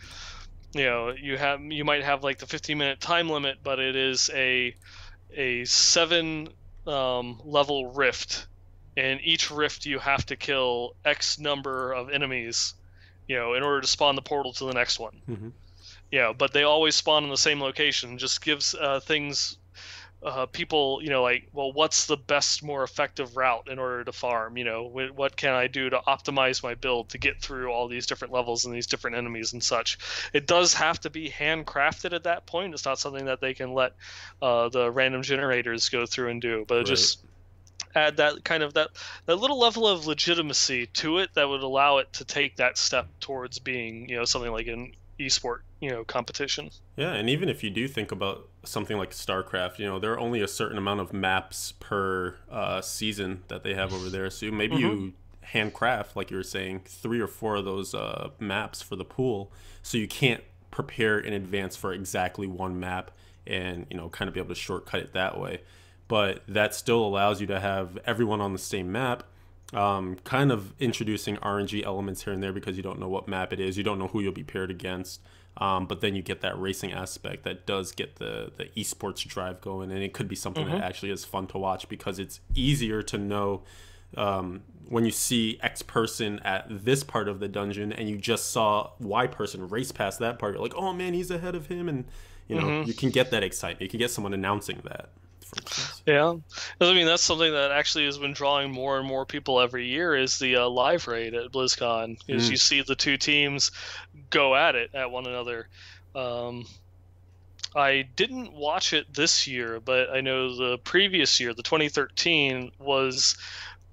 you might have like the 15-minute time limit, but it is a 7 level rift, and each rift you have to kill X number of enemies, in order to spawn the portal to the next one. But they always spawn in the same location. Just gives things people, like, well, what's the best, more effective route in order to farm? What can I do to optimize my build to get through all these different levels and these different enemies and such? It does have to be handcrafted at that point. It's not something that they can let the random generators go through and do, but it Right. just add that kind of that little level of legitimacy to it that would allow it to take that step towards being, something like an esport, competition. Yeah, and even if you do think about something like StarCraft, there are only a certain amount of maps per season that they have over there. So maybe Hmm. you handcraft, like you were saying, 3 or 4 of those maps for the pool, so you can't prepare in advance for exactly one map and kind of be able to shortcut it that way. But that still allows you to have everyone on the same map, kind of introducing RNG elements here and there because you don't know what map it is, you don't know who you'll be paired against. But then you get that racing aspect that does get the esports drive going, and it could be something that Hmm. actually is fun to watch because it's easier to know when you see X person at this part of the dungeon and you just saw Y person race past that part. You're like, oh man, he's ahead of him, and Hmm. you can get that excitement. You can get someone announcing that, for instance. Yeah, 'cause, I mean, that's something that actually has been drawing more and more people every year is the live raid at BlizzCon. Is you Mm, see the two teams go at it at one another. Um, I didn't watch it this year, but I know the previous year, the 2013, was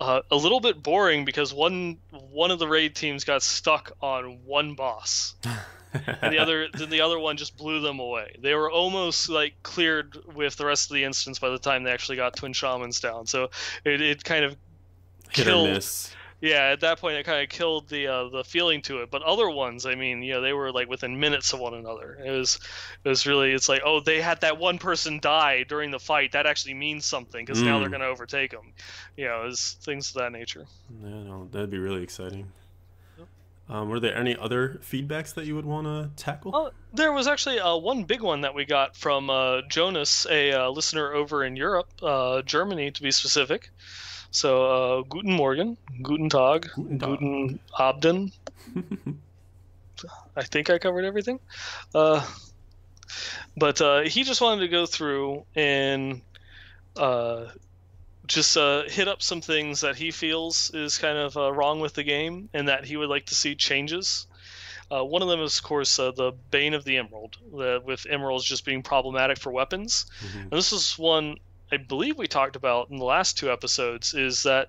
a little bit boring because one of the raid teams got stuck on one boss, and the other one just blew them away. They were almost like cleared with the rest of the instance by the time they actually got twin shamans down. So it kind of hit or killed. miss. Yeah, at that point it kind of killed the feeling to it. But other ones, I mean, they were like within minutes of one another. It was really, it's like, oh, they had that one person die during the fight. That actually means something because now they're Mm. going to overtake them. It's things of that nature. Yeah, no, that'd be really exciting. Were there any other feedbacks that you would want to tackle? Oh, there was actually one big one that we got from Jonas, a listener over in Europe, Germany to be specific. So, Guten Morgen, Guten Tag, Guten Tag. Guten Abend. I think I covered everything. Uh, but he just wanted to go through and uh, just hit up some things that he feels is kind of wrong with the game and that he would like to see changes. One of them is, of course, the Bane of the Emerald, with emeralds just being problematic for weapons. Hmm. And this is one I believe we talked about in the last 2 episodes, is that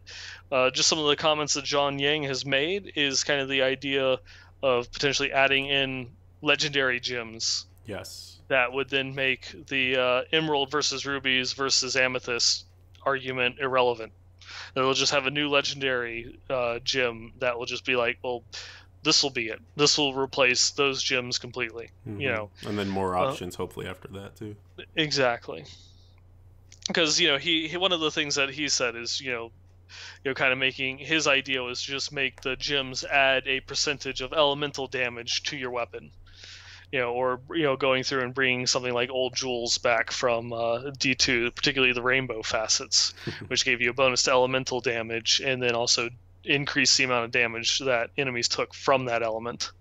just some of the comments that John Yang has made is kind of the idea of potentially adding in legendary gems Yes. that would then make the emerald versus rubies versus amethyst argument irrelevant. They'll just have a new legendary gem that will just be like, well, this will be it. This will replace those gems completely. And then more Uh, options, hopefully, after that, too. exactly. Because he one of the things that he said is kind of making his idea was just make the gems add a percentage of elemental damage to your weapon. Or going through and bringing something like old jewels back from D2, particularly the rainbow facets, which gave you a bonus to elemental damage and then also increase the amount of damage that enemies took from that element.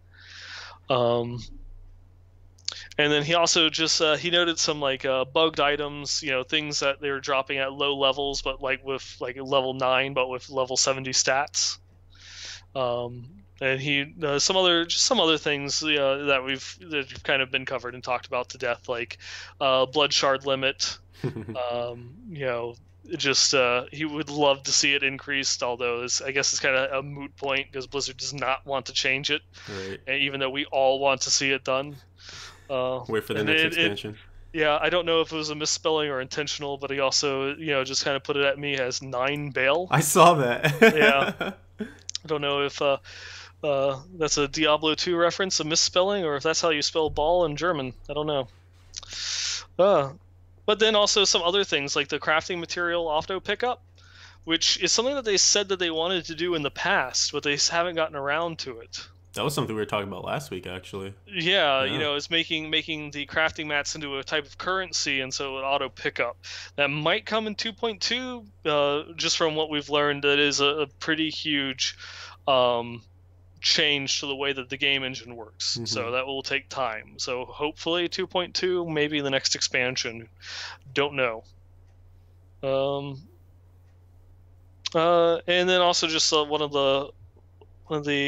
And then he also just he noted some like bugged items, things that they were dropping at low levels, but like with like level 9, but with level 70 stats. And he some other things that we've kind of been covered and talked about to death, like blood shard limit. Just he would love to see it increased, although I guess it's kind of a moot point because Blizzard does not want to change it, Right. even though we all want to see it done. Wait for the And next expansion. yeah, I don't know if it was a misspelling or intentional, but he also, just kind of put it at me as 9 Bale. I saw Yeah, that. I don't know if that's a Diablo 2 reference, a misspelling, or if that's how you spell ball in German. I don't know. But then also some other things like the crafting material auto pickup, which is something that they said that they wanted to do in the past, but they haven't gotten around to it. That was something we were talking about last week, actually. Yeah, Yeah. it's making the crafting mats into a type of currency, and so it auto pickup. That might come in 2.2, just from what we've learned. That is a pretty huge change to the way that the game engine works. Mm-hmm. So that will take time. So hopefully 2.2, maybe the next expansion. Don't know. Um, and then also just one of the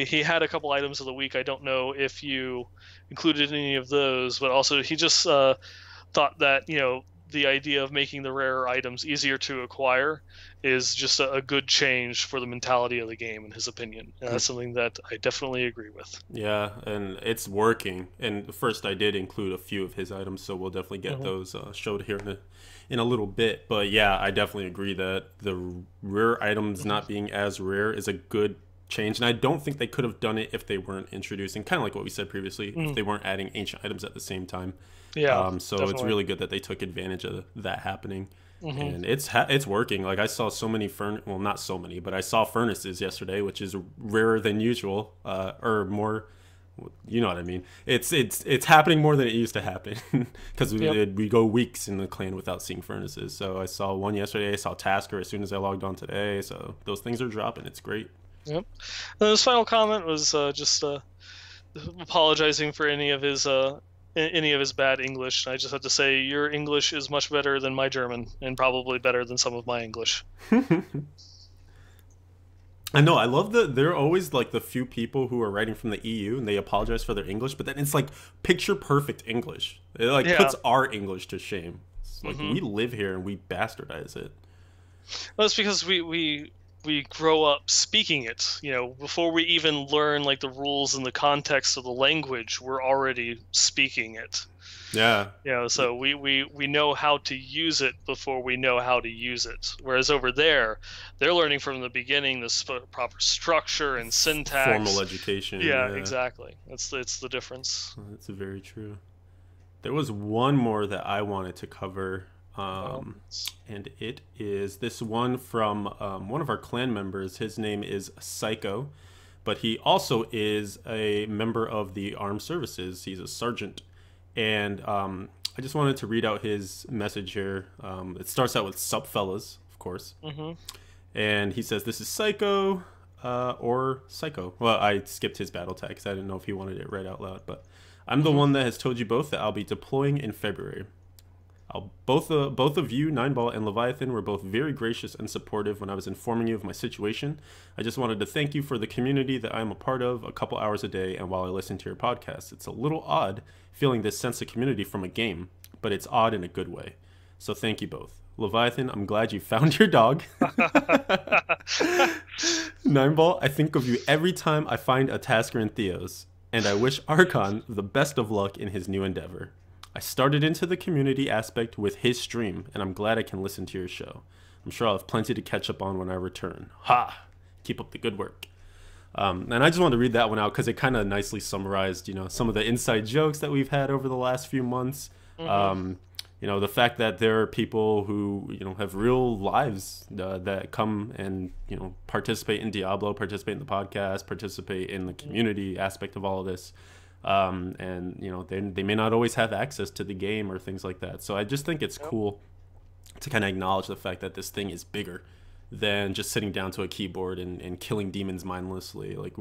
he had a couple items of the week. I don't know if you included any of those, but also he just thought that the idea of making the rarer items easier to acquire is just a good change for the mentality of the game, in his opinion. And that's something that I definitely agree with. Yeah, and it's working. And first, I did include a few of his items, so we'll definitely get Hmm. those showed here in a little bit. But yeah, I definitely agree that the rare items Hmm. not being as rare is a good change. And I don't think they could have done it if they weren't introducing, kind of like what we said previously, if Hmm. they weren't adding ancient items at the same time. Yeah, So it's definitely. really good that they took advantage of that happening, Hmm. and it's working. Like I saw so many well, not so many, but I saw furnaces yesterday, which is rarer than usual, or more. You know what I mean? It's happening more than it used to happen because Yep. we go weeks in the clan without seeing furnaces. So I saw one yesterday. I saw Tasker as soon as I logged on today. So those things are dropping. It's great. Yep. And his final comment was just apologizing for any of his bad English. I just have to say your English is much better than my German, and probably better than some of my English. I know. I love that they're always like the few people who are writing from the EU and they apologize for their English, but then it's like picture perfect English. It like Yeah. puts our English to shame. It's like Hmm. we live here and we bastardize it. Well, it's because we grow up speaking it. Before we even learn like the rules and the context of the language, we're already speaking it. Yeah. So we know how to use it before we know how to use it. Whereas over there, they're learning from the beginning the proper structure and Formal syntax. education. Yeah, Yeah. exactly. It's the difference. That's very true. There was one more that I wanted to cover, Well, and it is this one from one of our clan members. His name is Psycho, but he also is a member of the armed services. He's a sergeant, and I just wanted to read out his message here. It starts out with "Sup, fellas," of course, hmm. and he says, "This is Psycho." Or Psycho. Well, I skipped his battle tag because I didn't know if he wanted it read out loud. But I'm the Hmm. one that has told you both that I'll be deploying in February. Both of you, Nineball and Leviathan, were both very gracious and supportive when I was informing you of my situation. I just wanted to thank you for the community that I am a part of a couple hours a day and while I listen to your podcast. It's a little odd feeling this sense of community from a game, but it's odd in a good way. So thank you both. Leviathan, I'm glad you found your dog. Nineball, I think of you every time I find a Tasker in Theos, and I wish Archon the best of luck in his new endeavor. I started into the community aspect with his stream, and I'm glad I can listen to your show. I'm sure I'll have plenty to catch up on when I return. Ha! Keep up the good work. And I just wanted to read that one out because it kind of nicely summarized, some of the inside jokes that we've had over the last few months. Hmm. Um, the fact that there are people who, have real lives that come and, participate in Diablo, participate in the podcast, participate in the community aspect of all of this. And, they may not always have access to the game or things like that. So I just think it's Yep. cool to kind of acknowledge the fact that this thing is bigger than just sitting down to a keyboard and killing demons mindlessly. Like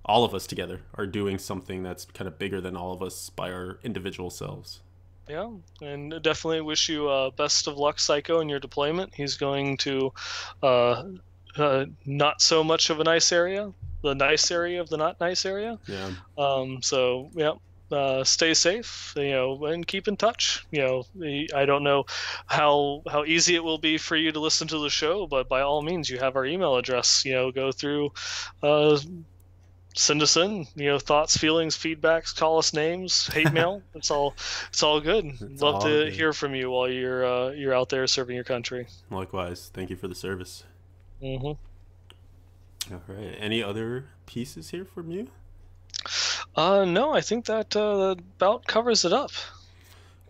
all of us together are doing something that's kind of bigger than all of us by our individual selves. Yeah, and definitely wish you best of luck, Psycho, in your deployment. He's going to uh, not so much of a nice area, the nice area of the not nice area. Yeah. So yeah, stay safe, and keep in touch. I don't know how easy it will be for you to listen to the show, but by all means, you have our email address. Go through. Send us in, thoughts, feelings, feedbacks, call us names, hate mail. It's all good. It's Love all to good. hear from you while you're out there serving your country. Likewise. Thank you for the service. Hmm. All right. Any other pieces here from you? No, I think that about covers it up.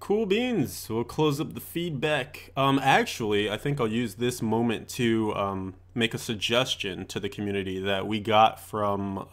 Cool beans. We'll close up the feedback. Actually, I think I'll use this moment to make a suggestion to the community that we got from.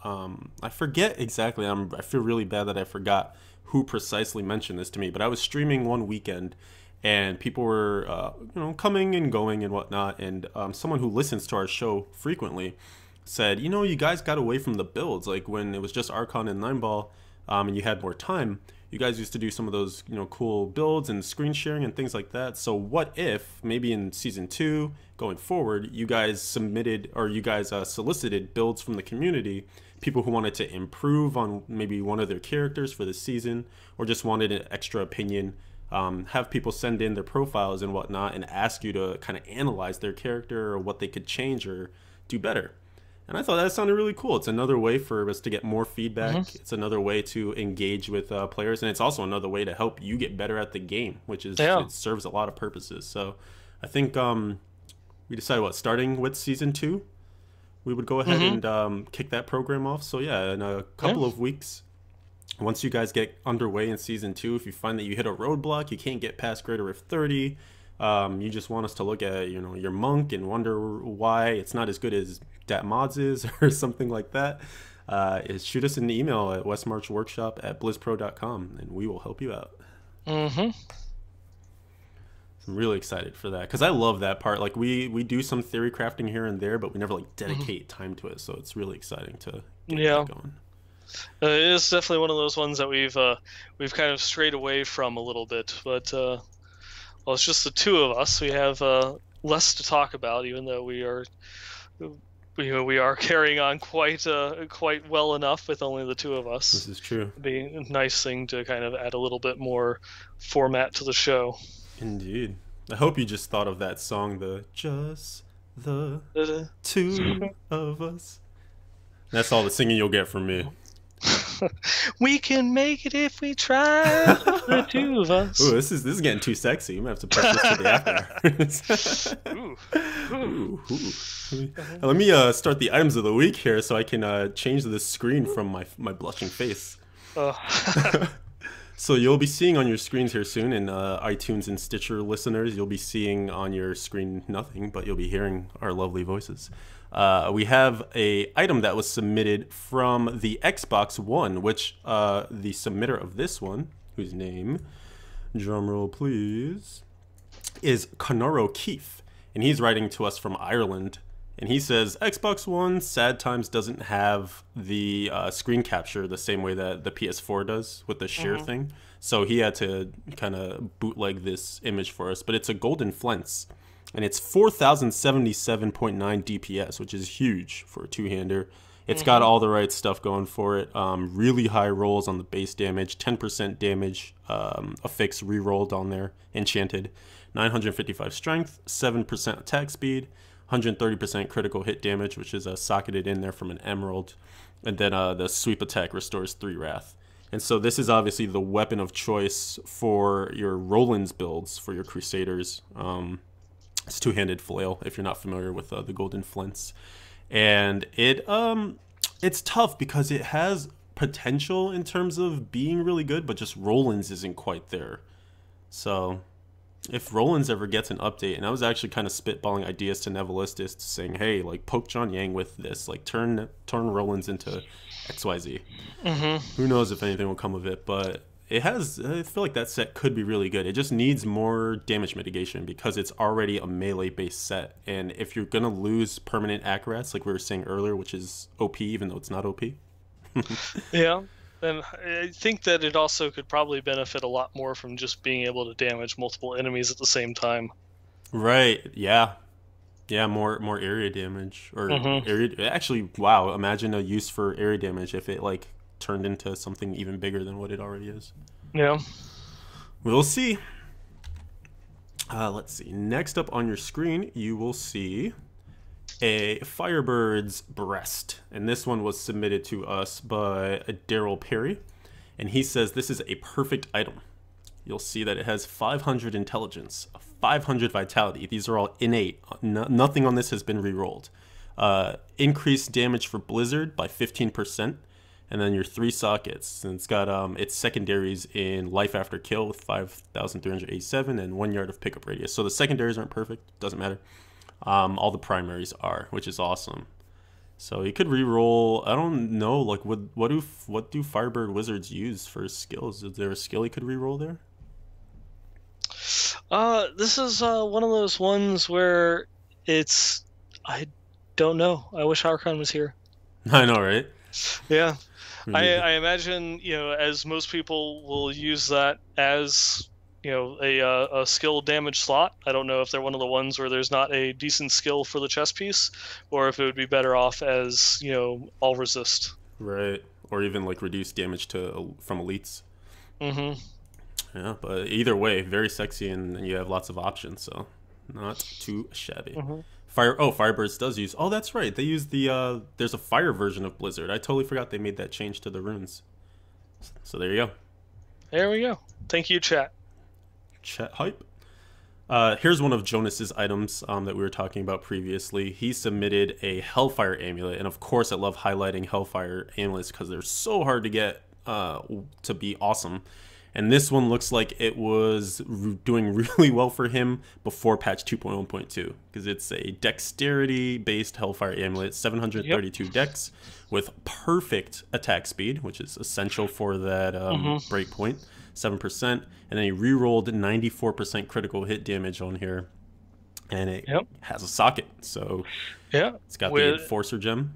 I forget exactly. I feel really bad that I forgot who precisely mentioned this to me. But I was streaming one weekend, and people were, coming and going and whatnot. And someone who listens to our show frequently said, you guys got away from the builds, like when it was just Archon and Nineball, and you had more time. you guys used to do some of those, cool builds and screen sharing and things like that. So what if maybe in season 2 going forward, you guys solicited builds from the community, people who wanted to improve on maybe one of their characters for the season, or just wanted an extra opinion, have people send in their profiles and whatnot and ask you to kind of analyze their character or what they could change or do better. And I thought that sounded really cool. It's another way for us to get more feedback. It's another way to engage with players, and it's also another way to help you get better at the game, which is it serves a lot of purposes. So I think we decided starting with season 2, we would go ahead and kick that program off. So yeah, in a couple of weeks, once you guys get underway in season 2, if you find that you hit a roadblock, you can't get past Greater Rift 30, you just want us to look at your monk and wonder why it's not as good as Dat Mods is or something like that, shoot us an email at westmarchworkshop@blizzpro.com and we will help you out. I'm really excited for that because I love that part. Like we do some theory crafting here and there, but we never dedicate time to it, so it's really exciting to get that going. It's definitely one of those ones that we've kind of strayed away from a little bit, but well, it's just the two of us. We have less to talk about, even though we are carrying on quite well enough with only the two of us. This is true. It'd be a nice thing to kind of add a little bit more format to the show. Indeed. I hope you just thought of that song, just the two of us. That's all the singing you'll get from me. We can make it if we try, the two of us. Ooh, this is getting too sexy. You might have to push this to the after. Ooh. Let me start the items of the week here so I can change the screen from my blushing face. So you'll be seeing on your screens here soon, and iTunes and Stitcher listeners, you'll be seeing on your screen nothing, but you'll be hearing our lovely voices. We have a item that was submitted from the Xbox One, which the submitter of this one, whose name, drumroll please, is Conoro Keefe, and he's writing to us from Ireland. And he says, Xbox One, sad times, doesn't have the screen capture the same way that the PS4 does with the share thing. So he had to kind of bootleg this image for us. But it's a golden flens. And it's 4,077.9 DPS, which is huge for a two-hander. It's got all the right stuff going for it. Really high rolls on the base damage, 10% damage, affix rerolled on there, enchanted. 955 strength, 7% attack speed, 130% critical hit damage, which is socketed in there from an emerald. And then the sweep attack restores 3 wrath. And so this is obviously the weapon of choice for your Roland's builds, for your Crusaders. It's two-handed flail, if you're not familiar with the golden flints. And it's tough because it has potential in terms of being really good, but just Roland's isn't quite there. So if Roland's ever gets an update, and I was actually kind of spitballing ideas to Nevelistis, saying, hey, poke John Yang with this, turn Roland's into XYZ. Who knows if anything will come of it, but I feel like that set could be really good. It just needs more damage mitigation because it's already a melee-based set, and if you're going to lose permanent accurats, like we were saying earlier, which is OP even though it's not OP. Yeah. And I think that it also could probably benefit a lot more from just being able to damage multiple enemies at the same time. Right, yeah. Yeah, more area damage. Or area. Actually, wow, imagine a use for area damage if it, turned into something even bigger than what it already is. Yeah. We'll see. Let's see. Next up on your screen, you will see a Firebird's breast, and this one was submitted to us by Daryl Perry, and he says this is a perfect item. You'll see that it has 500 intelligence, 500 vitality. These are all innate. Nothing on this has been rerolled. Increased damage for Blizzard by 15%, and then your 3 sockets. And it's got its secondaries in life after kill with 5,387 and 1 yard of pickup radius. So the secondaries aren't perfect, doesn't matter. All the primaries are, which is awesome. So you could re-roll. I don't know, what do Firebird wizards use for skills? Is there a skill you could re-roll there? This is one of those ones where I don't know. I wish Archon was here. I know, right? Yeah. We need I imagine, as most people will use that as, a skill damage slot. I don't know if they're one of the ones where there's not a decent skill for the chess piece, or if it would be better off as, all resist. right, or even like reduce damage to from elites. Mm-hmm. Yeah, but either way, very sexy, and you have lots of options, so not too shabby. Mm-hmm. Firebirds does use. Oh, that's right. They use the. There's a fire version of Blizzard. I totally forgot they made that change to the runes. So there you go. There we go. Thank you, chat. Chat hype. Here's one of Jonas's items that we were talking about previously. He submitted a Hellfire amulet, and of course, I love highlighting Hellfire amulets because they're so hard to get to be awesome. And this one looks like it was doing really well for him before patch 2.1.2 because it's a dexterity-based Hellfire amulet, 732 dex with perfect attack speed, which is essential for that breakpoint, 7%. And then he rerolled 94% critical hit damage on here, and it has a socket. So it's got the Enforcer gem.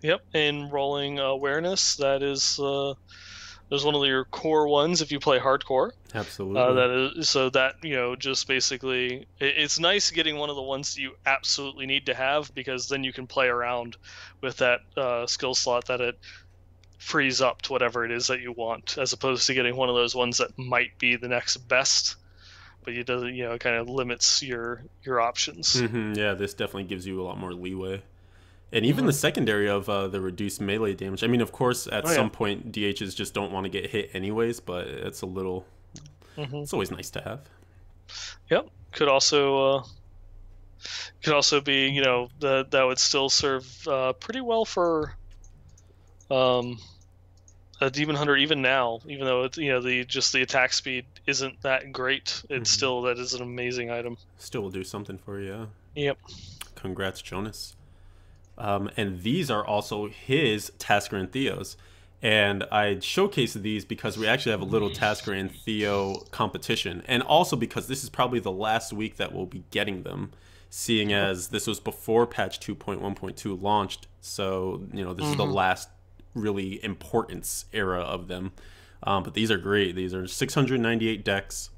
Yep, and rolling awareness, that is... There's one of your core ones if you play hardcore. Absolutely. That is, so that, just basically, it's nice getting one of the ones that you absolutely need to have, because then you can play around with that skill slot that it frees up to whatever it is that you want, as opposed to getting one of those ones that might be the next best, but it doesn't, it kind of limits your options. Mm-hmm. Yeah, this definitely gives you a lot more leeway. And even the secondary of the reduced melee damage. I mean, of course, at some point, DHs just don't want to get hit anyways, but it's a little... It's always nice to have. Yep. Could also be, that would still serve pretty well for a Demon Hunter even now, even though it's, the attack speed isn't that great. It's still, that is an amazing item. Still will do something for you, yeah. Yep. Congrats, Jonas. And these are also his Tasker and Theos. And I showcased these because we actually have a little Tasker and Theo competition. And also because this is probably the last week that we'll be getting them, seeing as this was before patch 2.1.2 launched. So, this is the last really importance era of them. But these are great. These are 698 dex,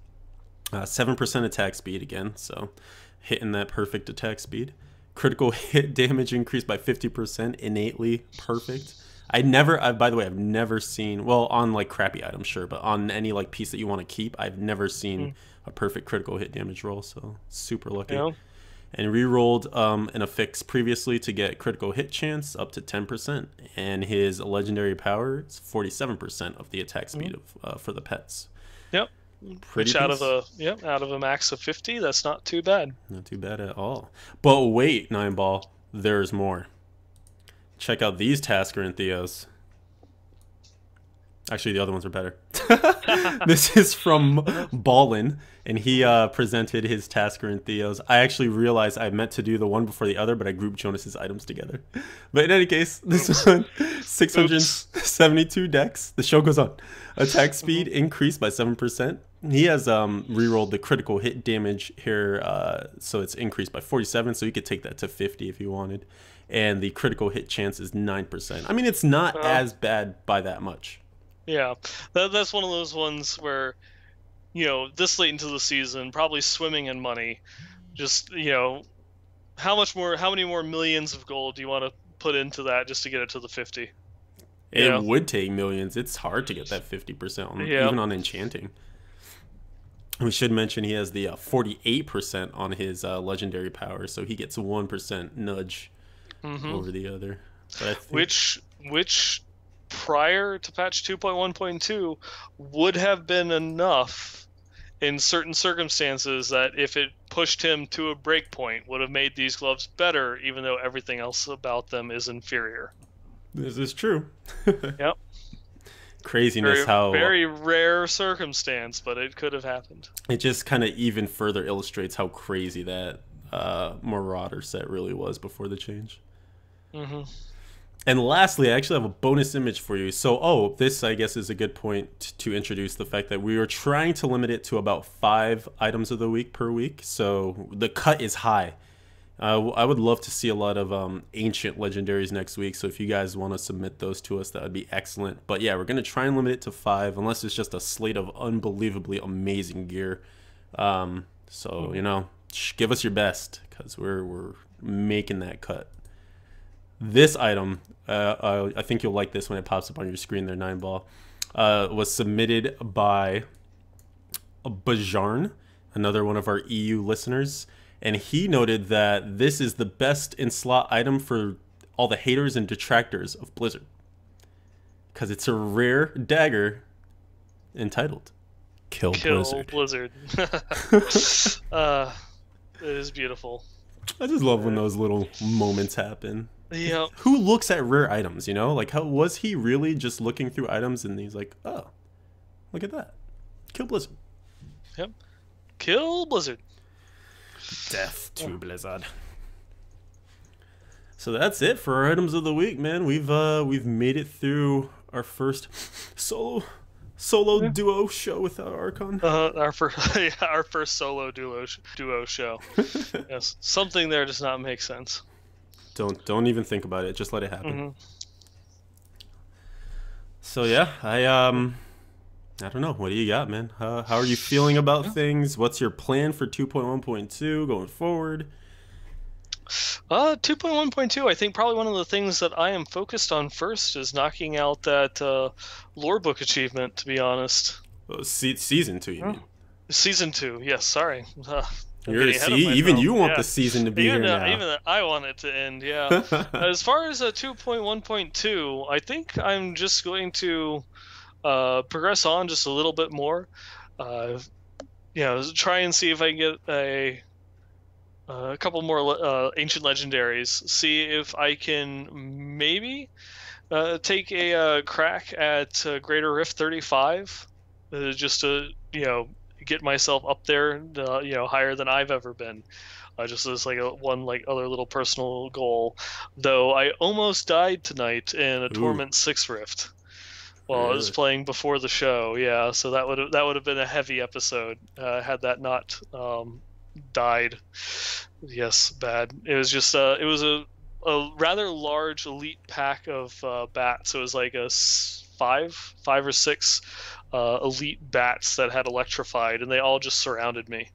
7% attack speed again. So hitting that perfect attack speed. Critical hit damage increased by 50%, innately perfect. By the way, I've never seen, well, on like crappy items, sure, but on any like piece that you want to keep, I've never seen a perfect critical hit damage roll, so super lucky. Yeah. And re-rolled an affix previously to get critical hit chance up to 10%, and his legendary power is 47% of the attack speed of for the pets. Yep. Which out of a max of 50, that's not too bad. Not too bad at all. But wait, Nine Ball, there's more. Check out these Tasker and Theos. Actually, the other ones are better. This is from Ballin, and he presented his Tasker and Theos. I actually realized I meant to do the one before the other, but I grouped Jonas's items together. But in any case, this one, 672 dex. The show goes on. Attack speed increased by 7%. He has rerolled the critical hit damage here, so it's increased by 47, so you could take that to 50 if you wanted. And the critical hit chance is 9%. I mean, it's not as bad by that much. Yeah, that's one of those ones where, this late into the season, probably swimming in money, just, how many more millions of gold do you want to put into that just to get it to the 50? It would take millions. It's hard to get that 50% even on enchanting. We should mention he has the 48% on his legendary power, so he gets 1% nudge over the other. But I think... Which prior to patch 2.1.2 would have been enough in certain circumstances that if it pushed him to a breakpoint would have made these gloves better, even though everything else about them is inferior. This is true. Yep. Craziness very rare circumstance, but it could have happened. It just kind of even further illustrates how crazy that Marauder set really was before the change. And lastly, I actually have a bonus image for you. So, this, I guess, is a good point to introduce the fact that we are trying to limit it to about 5 items of the week per week. So the cut is high. I would love to see a lot of ancient legendaries next week. So if you guys want to submit those to us, that would be excellent. But yeah, we're gonna try and limit it to 5, unless it's just a slate of unbelievably amazing gear. So you know, give us your best, because we're making that cut. This item, I think you'll like this when it pops up on your screen there, 9ball. Was submitted by Bajarn, another one of our EU listeners. And he noted that this is the best in slot item for all the haters and detractors of Blizzard, because it's a rare dagger entitled Kill Blizzard. It is beautiful. I just love when those little moments happen. Yeah. Who looks at rare items, you know? Like, how was he really just looking through items and he's like, oh, look at that. Kill Blizzard. Yep. Kill Blizzard. Death to Blizzard. So that's it for our items of the week, man. We've made it through our first solo duo show without Archon. Our first solo duo show. Yes, something there does not make sense. Don't even think about it. Just let it happen. Mm-hmm. So yeah, I don't know. What do you got, man? How are you feeling about things? What's your plan for 2.1.2 going forward? 2.1.2, I think probably one of the things that I am focused on first is knocking out that lore book achievement, to be honest. Season 2, you mean? Season 2, yes, sorry. Even you want the season to be here now. Even I want it to end, yeah. As far as 2.1.2, I think I'm just going to progress on just a little bit more. Try and see if I can get a couple more ancient legendaries. See if I can maybe take a crack at Greater Rift 35, just to get myself up there, higher than I've ever been. Just as like one other little personal goal. Though I almost died tonight in a Torment 6 Rift while I was playing before the show. Yeah, so that would have been a heavy episode had that not died. Yes, bad. It was just it was a rather large elite pack of bats. It was like a five or six elite bats that had electrified, and they all just surrounded me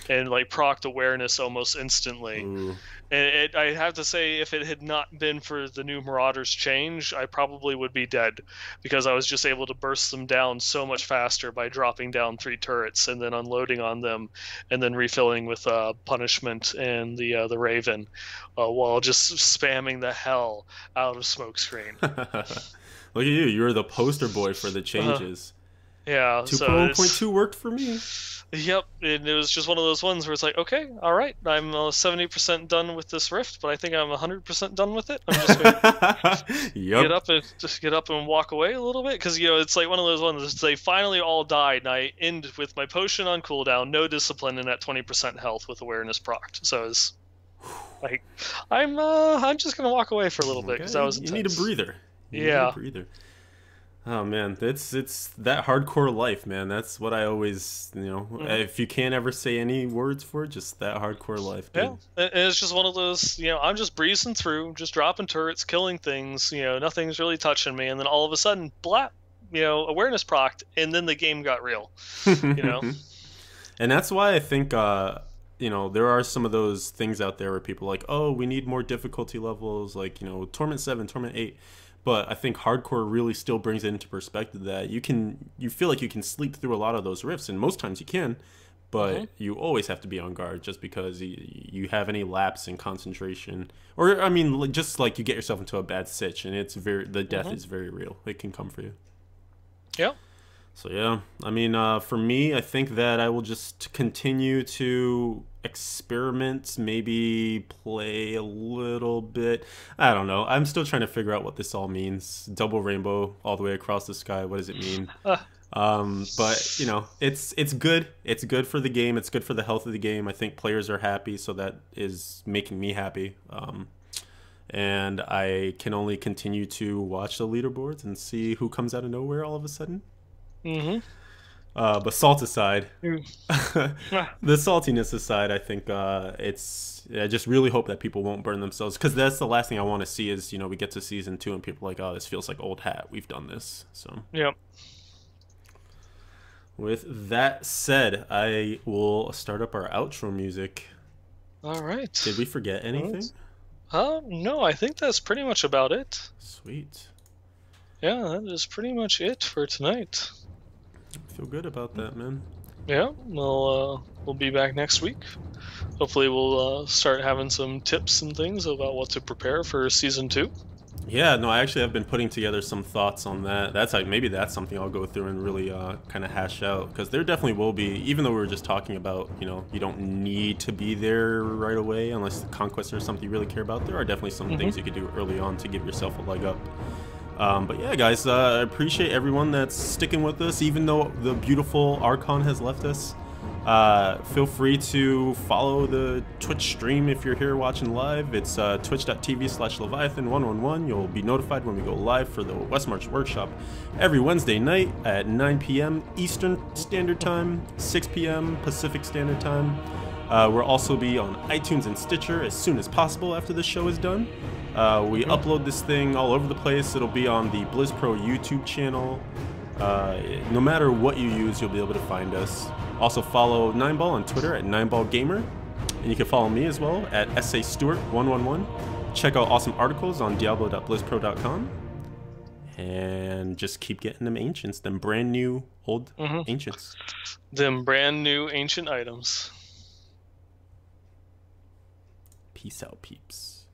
and procced awareness almost instantly. And I have to say, if it had not been for the new Marauders change, I probably would be dead, because I was just able to burst them down so much faster by dropping down 3 turrets and then unloading on them, and then refilling with Punishment and the Raven, while just spamming the hell out of Smokescreen. Look at you! You're the poster boy for the changes. Yeah, 2.1.2 worked for me. Yep, and it was just one of those ones where it's like, okay, all right, I'm 70% done with this rift, but I think I'm 100% done with it. I'm just going to get up and walk away a little bit, because it's like one of those ones. They finally all died, and I end with my potion on cooldown, no discipline, and at 20% health with awareness procced. So it's like I'm just going to walk away for a little bit, because that was intense. You need a breather. You need a breather. Oh man, it's that hardcore life, man. That's what I always, if you can't ever say any words for it, just that hardcore life. Dude. Yeah, and it's just one of those, I'm just breezing through, just dropping turrets, killing things, nothing's really touching me, and then all of a sudden, blap, awareness procced, and then the game got real, And that's why I think, there are some of those things out there where people are like, oh, we need more difficulty levels, like, Torment 7, Torment 8. But I think hardcore really still brings it into perspective that you feel like you can sleep through a lot of those rifts, and most times you can, but you always have to be on guard, just because you have any lapse in concentration, or I mean, just like you get yourself into a bad sitch, and the death is very real. It can come for you. Yeah. So yeah, I mean, for me, I think that I will just continue to experiment, maybe play a little bit. I don't know. I'm still trying to figure out what this all means. Double rainbow all the way across the sky. What does it mean? But it's good. It's good for the game. It's good for the health of the game. I think players are happy, so that is making me happy. And I can only continue to watch the leaderboards and see who comes out of nowhere all of a sudden. But salt aside, Mm. Ah, the saltiness aside, I think I just really hope that people won't burn themselves, because that's the last thing I want to see is, we get to season 2 and people are like, oh, this feels like old hat. We've done this. So yep. with that said, I will start up our outro music. All right. Did we forget All anything? right. No, I think that's pretty much about it. Sweet. Yeah, that is pretty much it for tonight. I feel good about that, man. Yeah, we'll be back next week. Hopefully, we'll start having some tips and things about what to prepare for season 2. Yeah, no, I actually have been putting together some thoughts on that. That's like, maybe that's something I'll go through and really kind of hash out, because there definitely will be, even though we were just talking about, you don't need to be there right away unless the conquest is something you really care about. There are definitely some things you could do early on to give yourself a leg up. But yeah, guys, I appreciate everyone that's sticking with us, even though the beautiful Archon has left us. Feel free to follow the Twitch stream if you're here watching live. It's twitch.tv/Leviathan111. You'll be notified when we go live for the Westmarch workshop every Wednesday night at 9 p.m. Eastern Standard Time, 6 p.m. Pacific Standard Time. We'll also be on iTunes and Stitcher as soon as possible after the show is done. We upload this thing all over the place. It'll be on the BlizzPro YouTube channel. No matter what you use, you'll be able to find us. Also follow 9ball on Twitter at 9ballgamer. And you can follow me as well at SAStewart111. Check out awesome articles on diablo.blizzpro.com. And just keep getting them ancients, them brand new old ancients. Them brand new ancient items. Peace out, peeps.